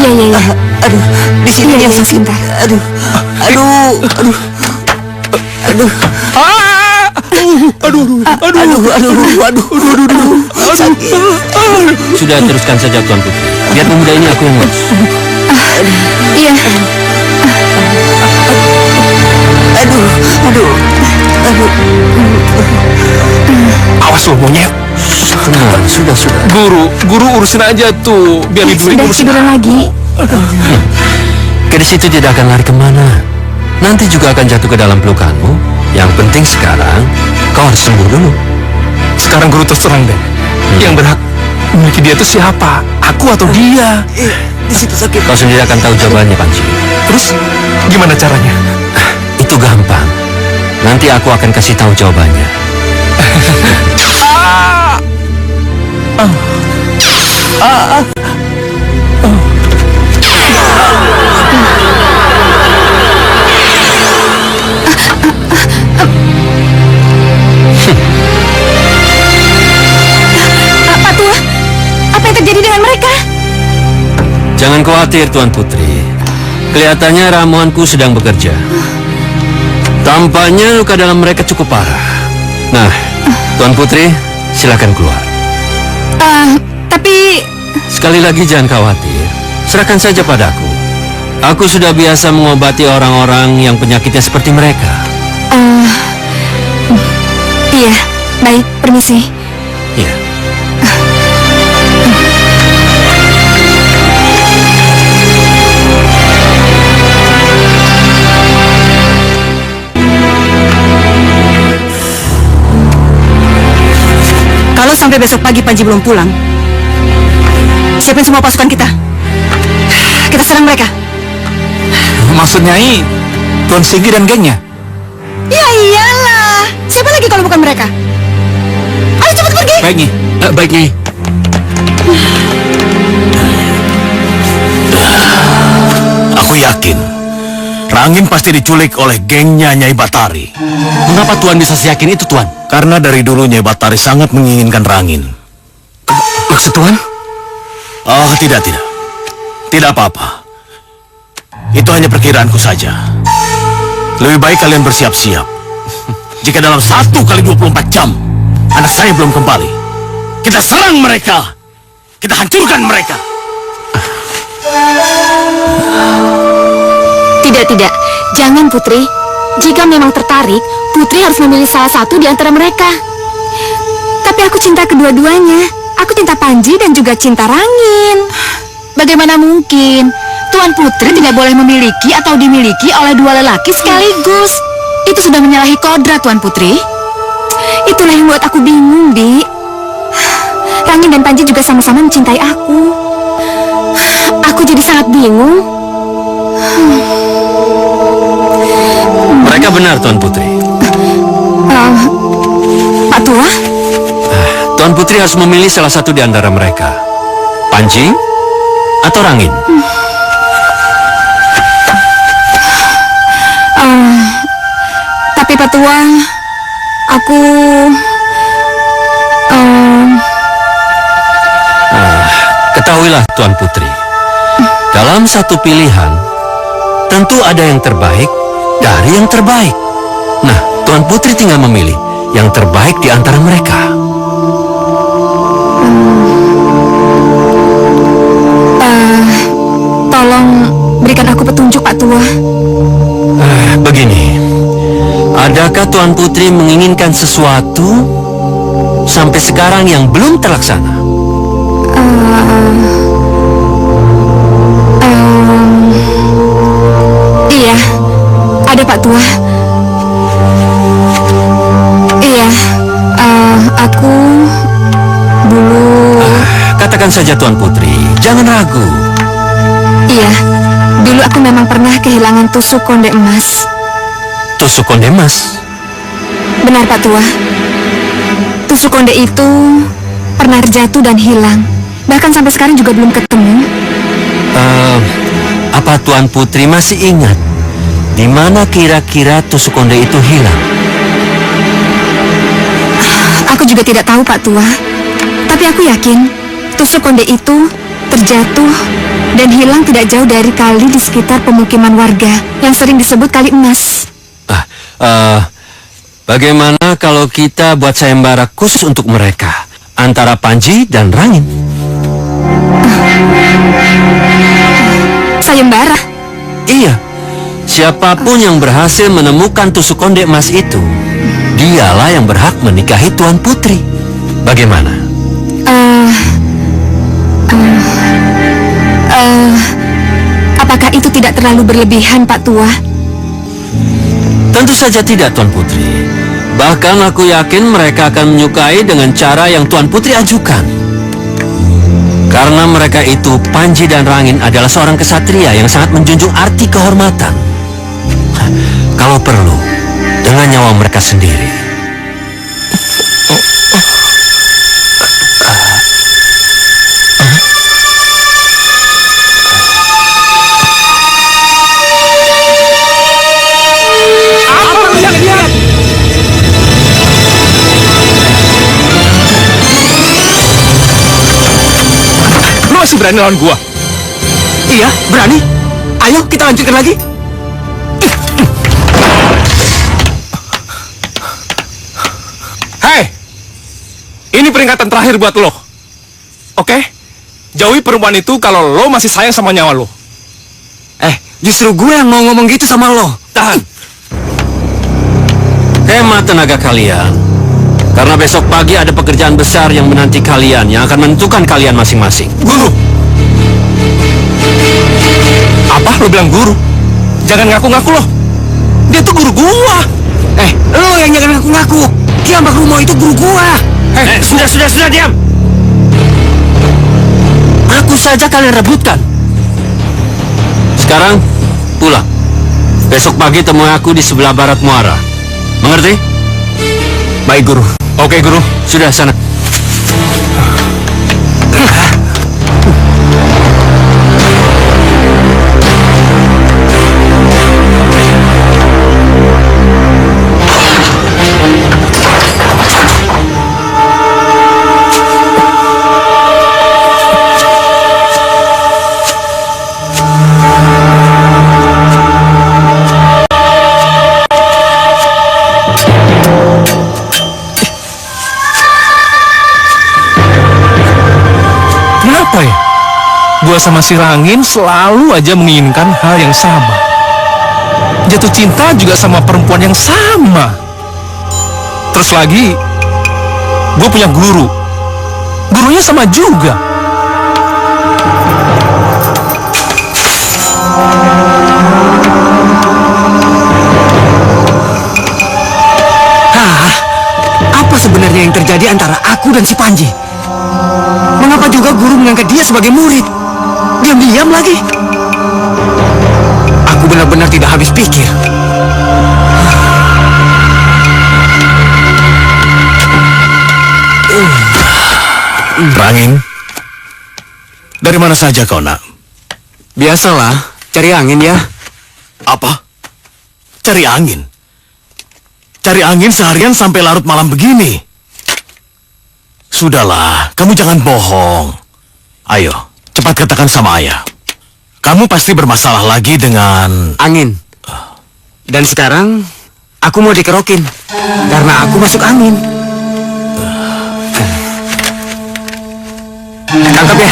Iya. Di sini Iya, dia sebentar. Sudah, teruskan saja Tuan Putri. Biar pemuda ini aku yang ngurus. Iya. Awas lo monyet. Tenang, sudah. Guru urusin aja tuh. Biar Widuri Sudah urusin. tiduran lagi. Gadis itu tidak akan lari kemana. Nanti juga akan jatuh ke dalam pelukanmu. Yang penting sekarang kau harus sembuh dulu. Sekarang guru terus terang deh. Yang berhak memiliki dia itu siapa? Aku atau dia? Di situ sakit. Kau sendiri akan tahu jawabannya, Panji. Terus gimana caranya? Itu gampang. Nanti aku akan kasih tahu jawabannya. Pak Tua, apa yang terjadi dengan mereka? Jangan khawatir, Tuan Putri. Kelihatannya ramuanku sedang bekerja. Tampaknya luka dalam mereka cukup parah. Nah, Tuan Putri, silakan keluar. Tapi Sekali lagi jangan khawatir. Serahkan saja padaku. Aku sudah biasa mengobati orang-orang yang penyakitnya seperti mereka. iya, baik, permisi. Ya. Kalau sampai besok pagi Panji belum pulang, siapin semua pasukan kita. Kita serang mereka. Maksud Nyai, Tuan Singgi dan gengnya? Ya iyalah. Siapa lagi kalau bukan mereka? Ayo cepat pergi. Baik, Nyi. Baik, Nyi. Aku yakin Rangin pasti diculik oleh gengnya Nyai Batari. Mengapa Tuan bisa seyakin itu, Tuan? Karena dari dulu Nyai Batari sangat menginginkan Rangin. Maksud Tuan? Oh, tidak. Tidak apa-apa. Itu hanya perkiraanku saja. Lebih baik kalian bersiap-siap. Jika dalam 1 kali 24 jam anak saya belum kembali, kita serang mereka. Kita hancurkan mereka. Tidak. Jangan, Putri. Jika memang tertarik, Putri harus memilih salah satu di antara mereka. Tapi aku cinta kedua-duanya. Aku cinta Panji dan juga cinta Rangin. Bagaimana mungkin Tuan Putri tidak boleh memiliki atau dimiliki oleh dua lelaki sekaligus? Itu sudah menyalahi kodrat, Tuan Putri. Itulah yang buat aku bingung, Bi. Rangin dan Panji juga sama-sama mencintai aku. Aku jadi sangat bingung. Mereka benar, Tuan Putri. Pak Tua? Tuan Putri harus memilih salah satu di antara mereka. Panji atau Rangin? Tapi Pak Tua, aku... Ketahuilah, Tuan Putri. Dalam satu pilihan, tentu ada yang terbaik dari yang terbaik. Nah, Tuan Putri tinggal memilih yang terbaik di antara mereka. Tolong berikan aku petunjuk, Pak Tua. Begini, adakah Tuan Putri menginginkan sesuatu sampai sekarang yang belum terlaksana? Iya, ada Pak Tua. Iya, aku dulu... Katakan saja, Tuan Putri, jangan ragu. Iya, dulu aku memang pernah kehilangan tusuk konde emas. Tusuk konde emas? Benar, Pak Tua. Tusuk konde itu pernah terjatuh dan hilang. Bahkan sampai sekarang juga belum ketemu. Apa Tuan Putri masih ingat di mana kira-kira tusuk konde itu hilang? Aku juga tidak tahu, Pak Tua. Tapi aku yakin tusuk konde itu terjatuh dan hilang tidak jauh dari kali di sekitar pemukiman warga yang sering disebut Kali Emas. Bagaimana kalau kita buat sayembara khusus untuk mereka antara Panji dan Rangin? Sayembara? Iya, siapapun yang berhasil menemukan tusuk konde emas itu, dialah yang berhak menikahi Tuan Putri. Bagaimana? Apakah itu tidak terlalu berlebihan, Pak Tua? Tentu saja tidak, Tuan Putri. Bahkan aku yakin mereka akan menyukai dengan cara yang Tuan Putri ajukan. Karena mereka itu, Panji dan Rangin adalah seorang kesatria yang sangat menjunjung arti kehormatan. Kalau perlu, dengan nyawa mereka sendiri. Lu masih berani lawan gua? Iya, berani. Ayo kita lanjutkan lagi. Hei, ini peringatan terakhir buat lo. Oke? Jauhi perempuan itu kalau lo masih sayang sama nyawa lo. Justru gue yang mau ngomong gitu sama lo. Tahan. Hemat tenaga kalian. Karena besok pagi ada pekerjaan besar yang menanti kalian, yang akan menentukan kalian masing-masing. Guru. Apa lo bilang guru? Jangan ngaku-ngaku lo. Dia tuh guru gua. Lo yang jangan ngaku-ngaku. Ki Ambak Rumo itu guru gua. Sudah, diam. Aku saja kalian rebutkan. Sekarang, pulang. Besok pagi temui aku di sebelah barat muara. Mengerti? Baik, Guru. Oke, Guru. Sudah, sana. Kenapa ya? Gua sama si Rangin selalu aja menginginkan hal yang sama. Jatuh cinta juga sama perempuan yang sama. Terus lagi, gue punya guru. Gurunya sama juga. Apa sebenarnya yang terjadi antara aku dan si Panji? Mengapa juga guru mengangkat dia sebagai murid? Diam-diam lagi. Aku benar-benar tidak habis pikir. Rangin, dari mana saja kau, nak? Biasalah, cari angin ya. Apa? Cari angin? Cari angin seharian sampai larut malam begini? Sudahlah, kamu jangan bohong. Ayo, cepat katakan sama ayah. Kamu pasti bermasalah lagi dengan... Angin. Dan sekarang, aku mau dikerokin. Karena aku masuk angin. Tangkap ya.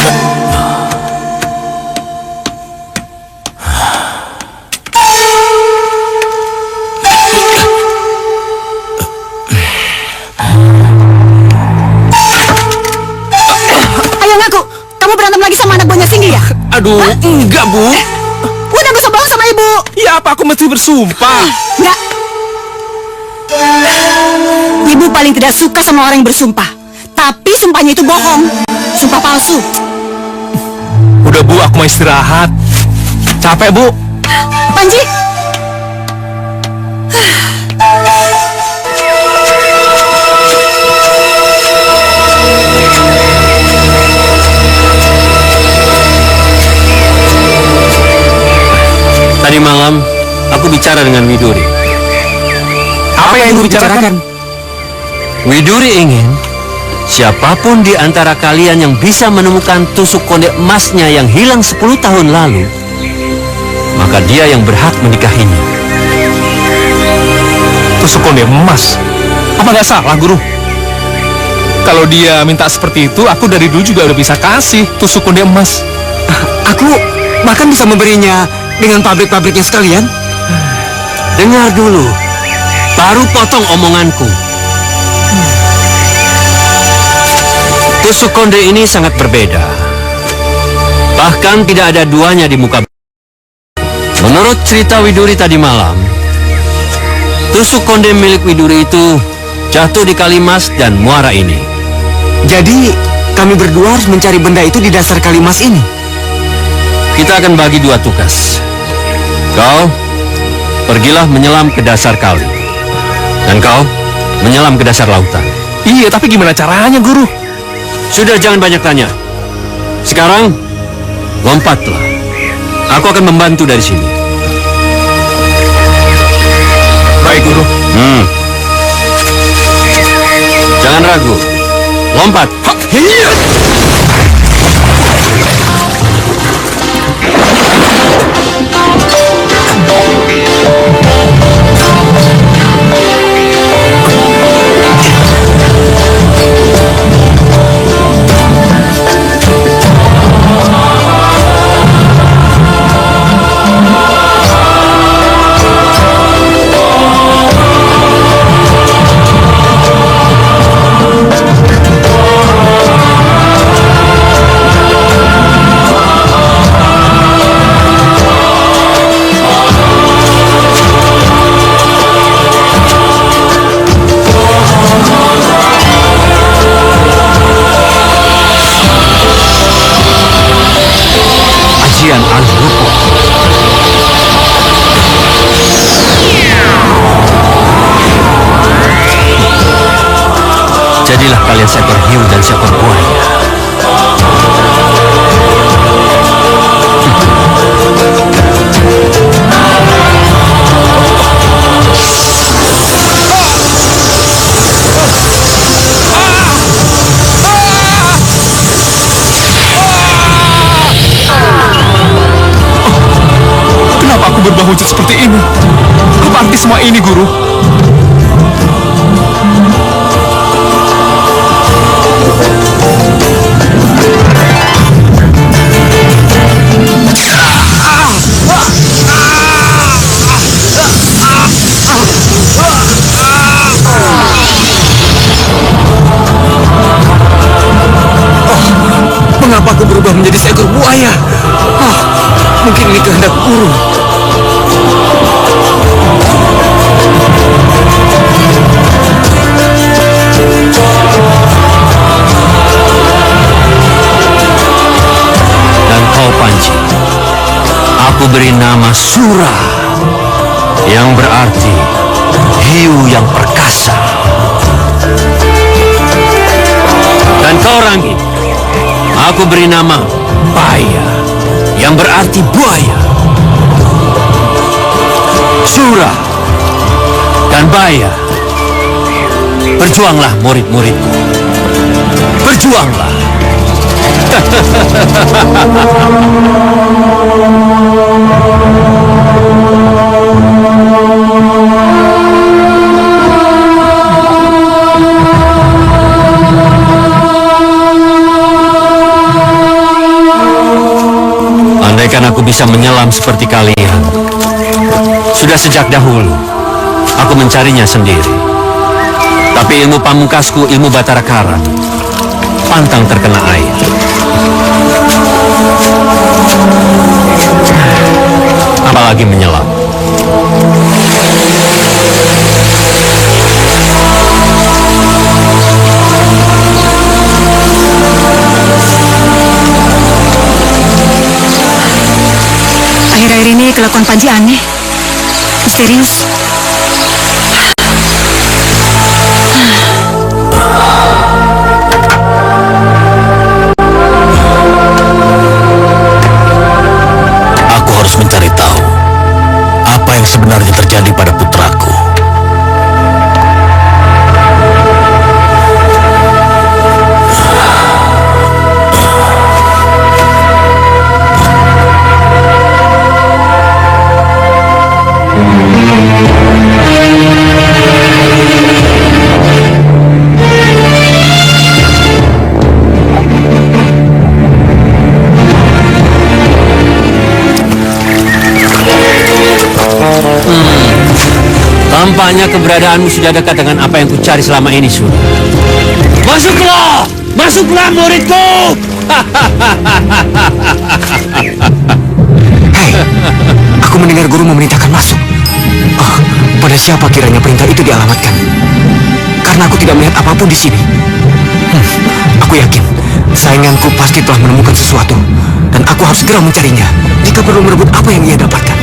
Ayo ngaku, kamu berantem lagi sama anak buahnya Singgi ya? Aduh, enggak, Bu. Udah gak usah bohong sama ibu. Ya apa aku mesti bersumpah? Enggak. Ibu paling tidak suka sama orang yang bersumpah. Tapi sumpahnya itu bohong. Sumpah palsu. Udah, Bu, aku mau istirahat. Capek, Bu. Panji. Tadi malam, aku bicara dengan Widuri. Apa yang ibu bicarakan? Widuri ingin siapapun di antara kalian yang bisa menemukan tusuk konde emasnya yang hilang 10 tahun lalu, maka dia yang berhak menikahinya. Tusuk konde emas? Apa nggak salah, Guru? Kalau dia minta seperti itu, aku dari dulu juga udah bisa kasih tusuk konde emas. Aku bahkan bisa memberinya dengan pabrik-pabriknya sekalian. Dengar dulu, baru potong omonganku. Tusuk konde ini sangat berbeda. Bahkan tidak ada duanya di muka. Menurut cerita Widuri tadi malam, tusuk konde milik Widuri itu jatuh di Kalimas dan muara ini. Jadi, kami berdua harus mencari benda itu di dasar Kalimas ini. Kita akan bagi dua tugas. Kau pergilah menyelam ke dasar kali, dan kau menyelam ke dasar lautan. Iya, tapi gimana caranya, Guru? Sudah, jangan banyak tanya. Sekarang lompatlah. Aku akan membantu dari sini. Baik, Guru. Jangan ragu. Lompat. berubah wujud seperti ini? Apa arti semua ini, Guru? Mengapa aku berubah menjadi seekor buaya? Mungkin ini kehendak Guru. Dan kau, Panji, aku beri nama Sura, yang berarti hiu yang perkasa. Dan kau, Rangi, aku beri nama Baya, yang berarti buaya. Sura dan Baya, berjuanglah murid-muridku. Berjuanglah. Andaikan aku bisa menyelam seperti kalian. Sudah sejak dahulu, aku mencarinya sendiri. Tapi ilmu pamungkasku, ilmu Batara Karang, pantang terkena air. Apalagi menyelam. Akhir-akhir ini kelakuan Panji aneh, misterius. Aku harus mencari tahu apa yang sebenarnya terjadi pada putraku. Tampaknya keberadaanmu sudah dekat dengan apa yang kucari selama ini, Sura. Masuklah! Masuklah, muridku! Hei, aku mendengar guru memerintahkan masuk. Pada siapa kiranya perintah itu dialamatkan? Karena aku tidak melihat apapun di sini. Aku yakin sainganku pasti telah menemukan sesuatu, dan aku harus segera mencarinya jika perlu merebut apa yang ia dapatkan.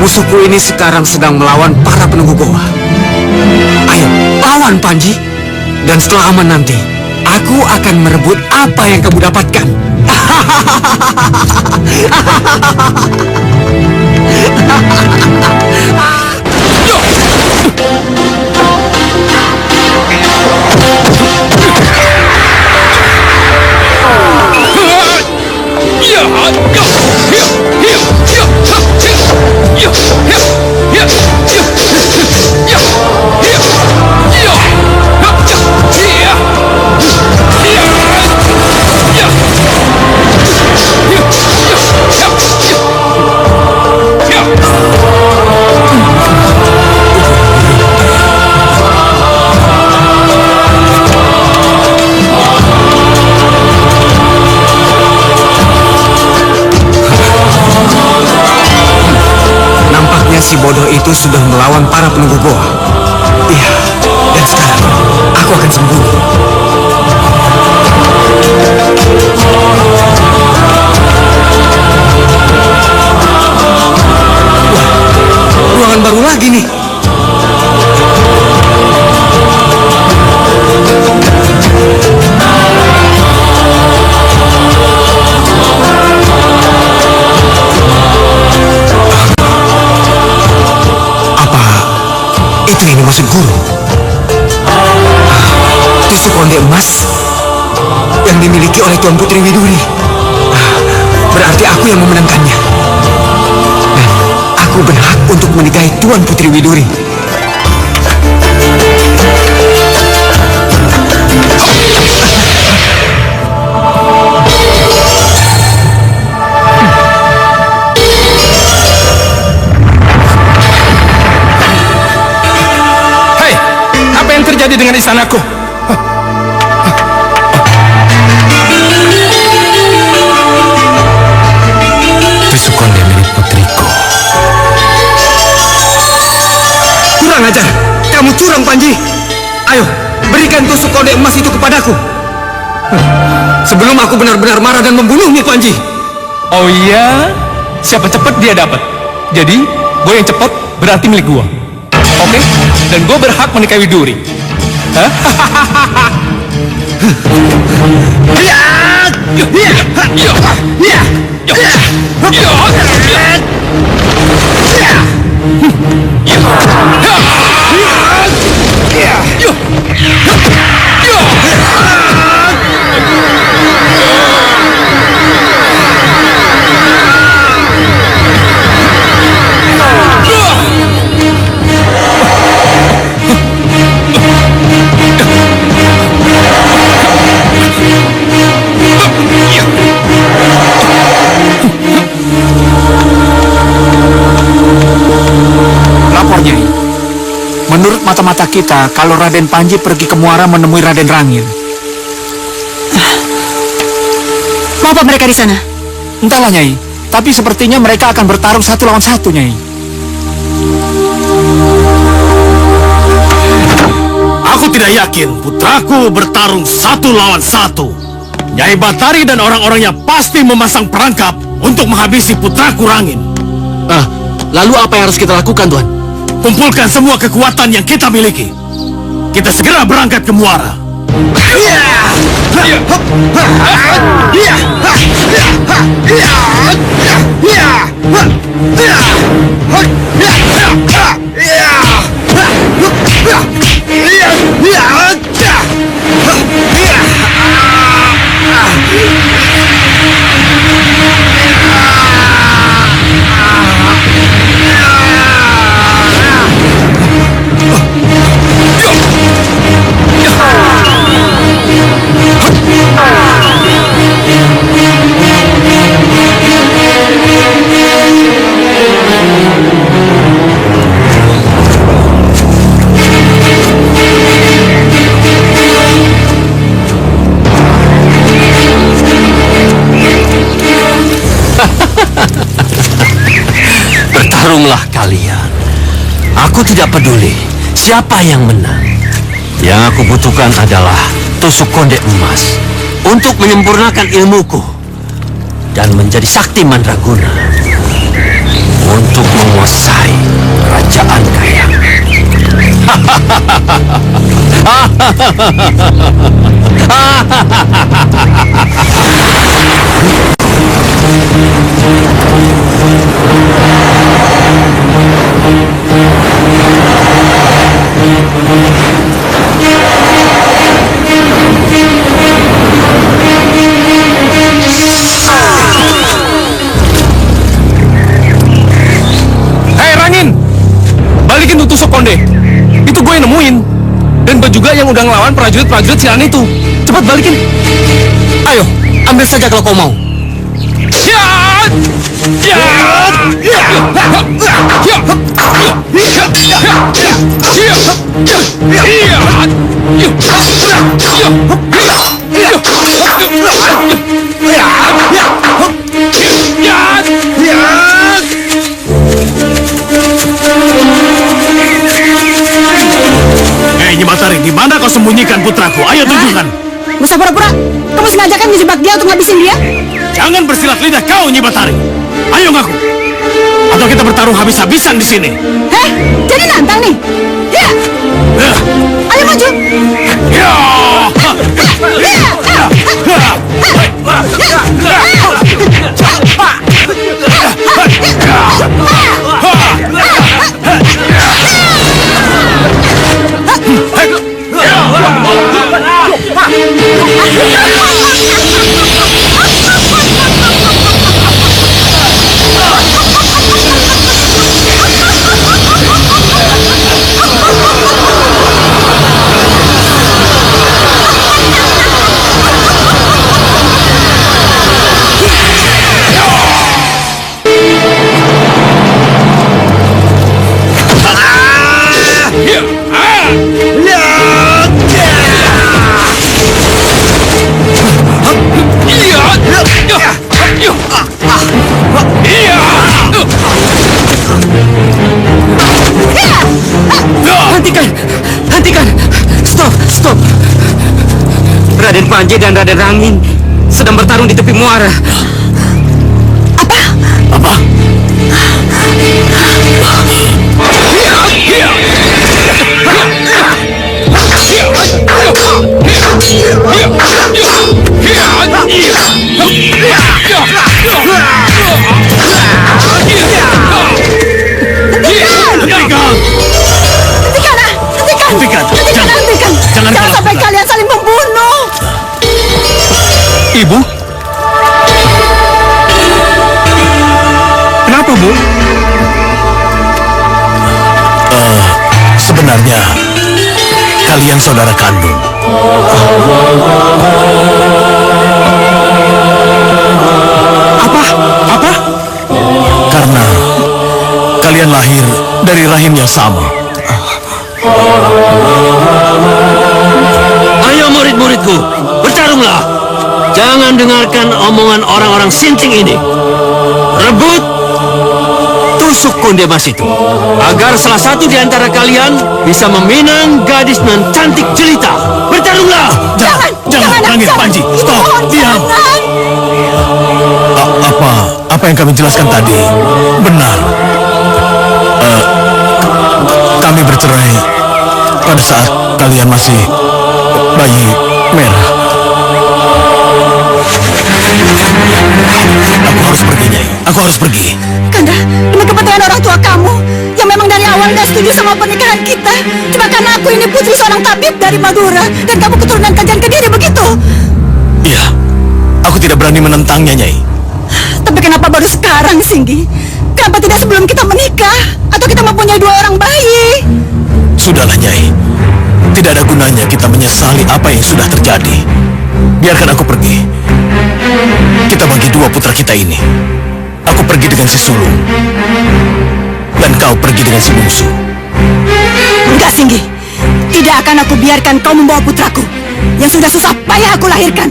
Musuhku ini sekarang sedang melawan para penunggu goa. Ayo, lawan Panji. Dan setelah aman nanti, aku akan merebut apa yang kamu dapatkan. sudah melawan para penunggu goa. Iya, dan sekarang aku akan sembunyi. Wah, ruangan baru lagi nih. Itu yang dimaksud guru. Tusuk konde emas yang dimiliki oleh Tuan Putri Widuri. Berarti aku yang memenangkannya. Dan aku berhak untuk menikahi Tuan Putri Widuri. Terjadi dengan istanaku. Tusuk konde milik putriku. Kurang ajar, kamu curang, Panji. Ayo, berikan tusuk konde emas itu kepadaku. Sebelum aku benar-benar marah dan membunuhmu, Panji. Oh iya, siapa cepat dia dapat. Jadi, gue yang cepat berarti milik gue. Oke? Dan gue berhak menikahi Widuri. Menurut mata-mata kita, kalau Raden Panji pergi ke muara menemui Raden Rangil. Mau apa mereka di sana? Entahlah, Nyai. Tapi sepertinya mereka akan bertarung 1 lawan 1, Nyai. Aku tidak yakin putraku bertarung 1 lawan 1. Nyai Batari dan orang-orangnya pasti memasang perangkap untuk menghabisi putraku Rangin. Lalu apa yang harus kita lakukan, Tuan? Kumpulkan semua kekuatan yang kita miliki. Kita segera berangkat ke muara. Bertarunglah kalian. Aku tidak peduli siapa yang menang. Yang aku butuhkan adalah tusuk konde emas untuk menyempurnakan ilmuku dan menjadi sakti mandraguna untuk menguasai kerajaan Kayang. Hei Rangin, balikin tuh tusuk konde. Itu gue yang nemuin. Dan gue juga yang udah ngelawan prajurit-prajurit sialan itu. Cepat balikin. Ayo, ambil saja kalau kau mau. kau sembunyikan putraku? Ayo tunjukkan. Gak usah pura-pura. Kamu sengaja kan ngejebak dia untuk ngabisin dia? Jangan bersilat lidah kau, Nyi Batari. Ayo ngaku. Atau kita bertarung habis-habisan di sini. Heh, jadi nantang nih. Ya, ayo maju. Ya. Hentikan! Stop! Raden Panji dan Raden Rangin sedang bertarung di tepi muara. Apa? Hentikan. Jangan sampai kalian saling membunuh. Ibu? Kenapa, Bu? Sebenarnya kalian saudara kandung. Apa? Karena kalian lahir dari rahim yang sama. Ayo murid-muridku, bertarunglah. Jangan dengarkan omongan orang-orang sinting ini. Rebut tusuk konde emas itu, agar salah satu di antara kalian bisa meminang gadis nan cantik jelita. Bertarunglah. Jangan, Rangin, Panji. Stop, diam. Apa yang kami jelaskan tadi benar. Kami bercerai pada saat kalian masih bayi merah. Aku harus pergi, Nyai. Aku harus pergi. Kanda, demi kepentingan orang tua kamu yang memang dari awal gak setuju sama pernikahan kita. Cuma karena aku ini putri seorang tabib dari Madura dan kamu keturunan Kerajaan Kediri, begitu? Iya, aku tidak berani menentangnya, Nyai. Tapi kenapa baru sekarang, Singgi? Kenapa tidak sebelum kita menikah? Atau kita mempunyai 2 orang bayi? Sudahlah, Nyai. Tidak ada gunanya kita menyesali apa yang sudah terjadi. Biarkan aku pergi. Kita bagi 2 putra kita ini. Aku pergi dengan si sulung, dan kau pergi dengan si bungsu. Enggak, Singgi. Tidak akan aku biarkan kau membawa putraku yang sudah susah payah aku lahirkan.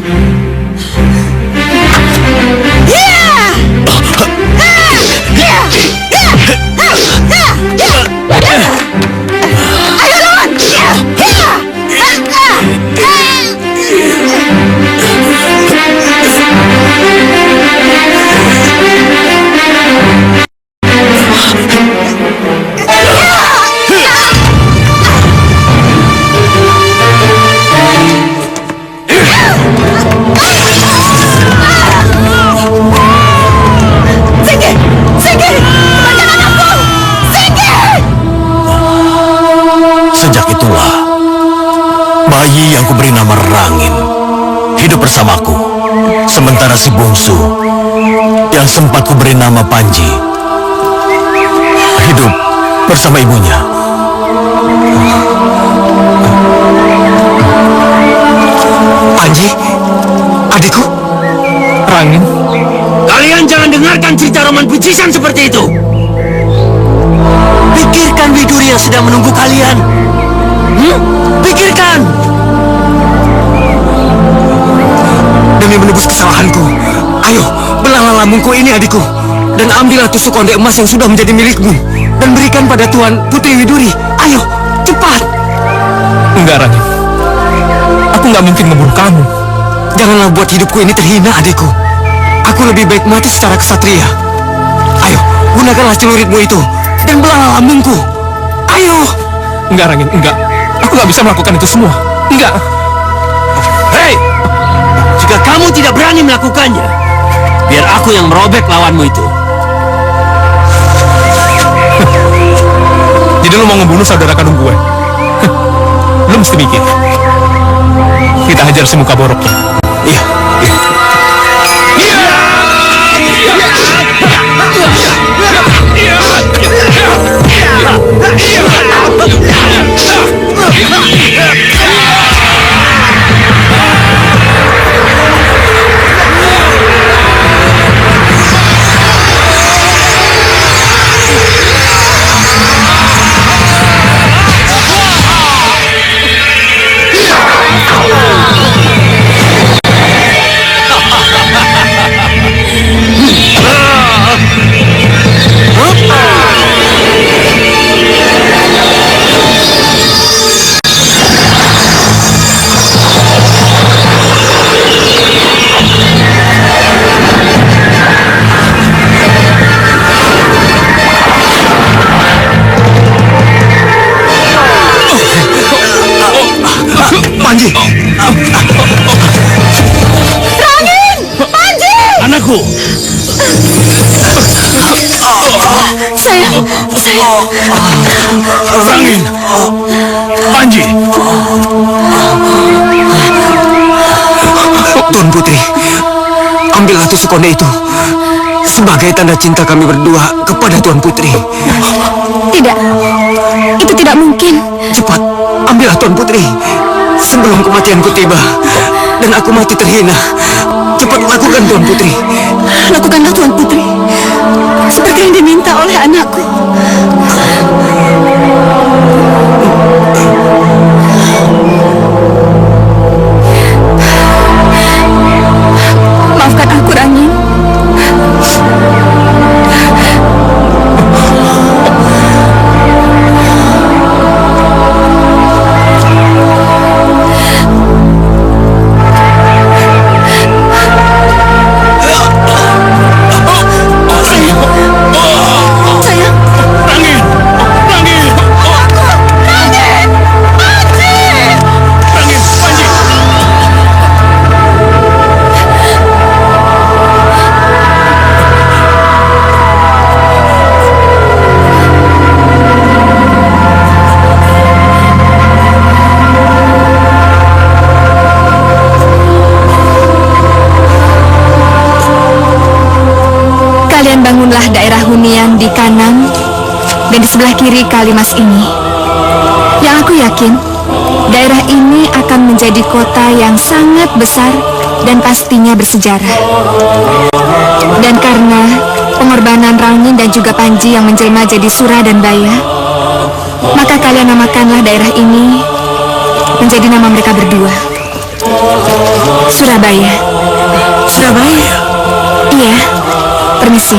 Ayo lawan! Sejak itulah bayi yang kuberi nama Rangin hidup bersamaku, sementara si bungsu yang sempat kuberi nama Panji hidup bersama ibunya. Panji, adikku. Rangin. Kalian jangan dengarkan cerita roman pujisan seperti itu. Pikirkan Widuri yang sedang menunggu kalian. Pikirkan. Demi menebus kesalahanku, ayo belahlah lambungku ini, adikku, dan ambillah tusuk konde emas yang sudah menjadi milikmu dan berikan pada Tuan Putri Widuri. Ayo, cepat. Enggak, Rangin. nggak mungkin membunuh kamu. Janganlah buat hidupku ini terhina, adikku. Aku lebih baik mati secara kesatria. Ayo, gunakanlah celuritmu itu dan belahlah lambungku. Ayo. Enggak, Rangin, enggak. Aku nggak bisa melakukan itu semua. Enggak. Hei, jika kamu tidak berani melakukannya, biar aku yang merobek lawanmu itu. Jadi lu mau ngebunuh saudara kandung gue? Lu mesti mikir. Kita hajar si muka boroknya. Iya, iya. Panji! Rangin! Panji! Anakku, Sayang. Rangin, Panji. Tuan Putri, ambillah tusuk konde itu sebagai tanda cinta kami berdua kepada Tuan Putri. Tidak, itu tidak mungkin. Cepat, ambillah Tuan Putri sebelum kematianku tiba dan aku mati terhina. Cepat lakukan, Tuan Putri. Lakukanlah Tuan Putri, seperti yang diminta oleh anakku. Maafkan aku, Rangin. Bangunlah daerah hunian di kanan dan di sebelah kiri Kalimas ini. Yang aku yakin, daerah ini akan menjadi kota yang sangat besar dan pastinya bersejarah. Dan karena pengorbanan Rangin dan juga Panji yang menjelma jadi Sura dan Baya, maka kalian namakanlah daerah ini menjadi nama mereka berdua. Surabaya. Surabaya? Iya. Permisi.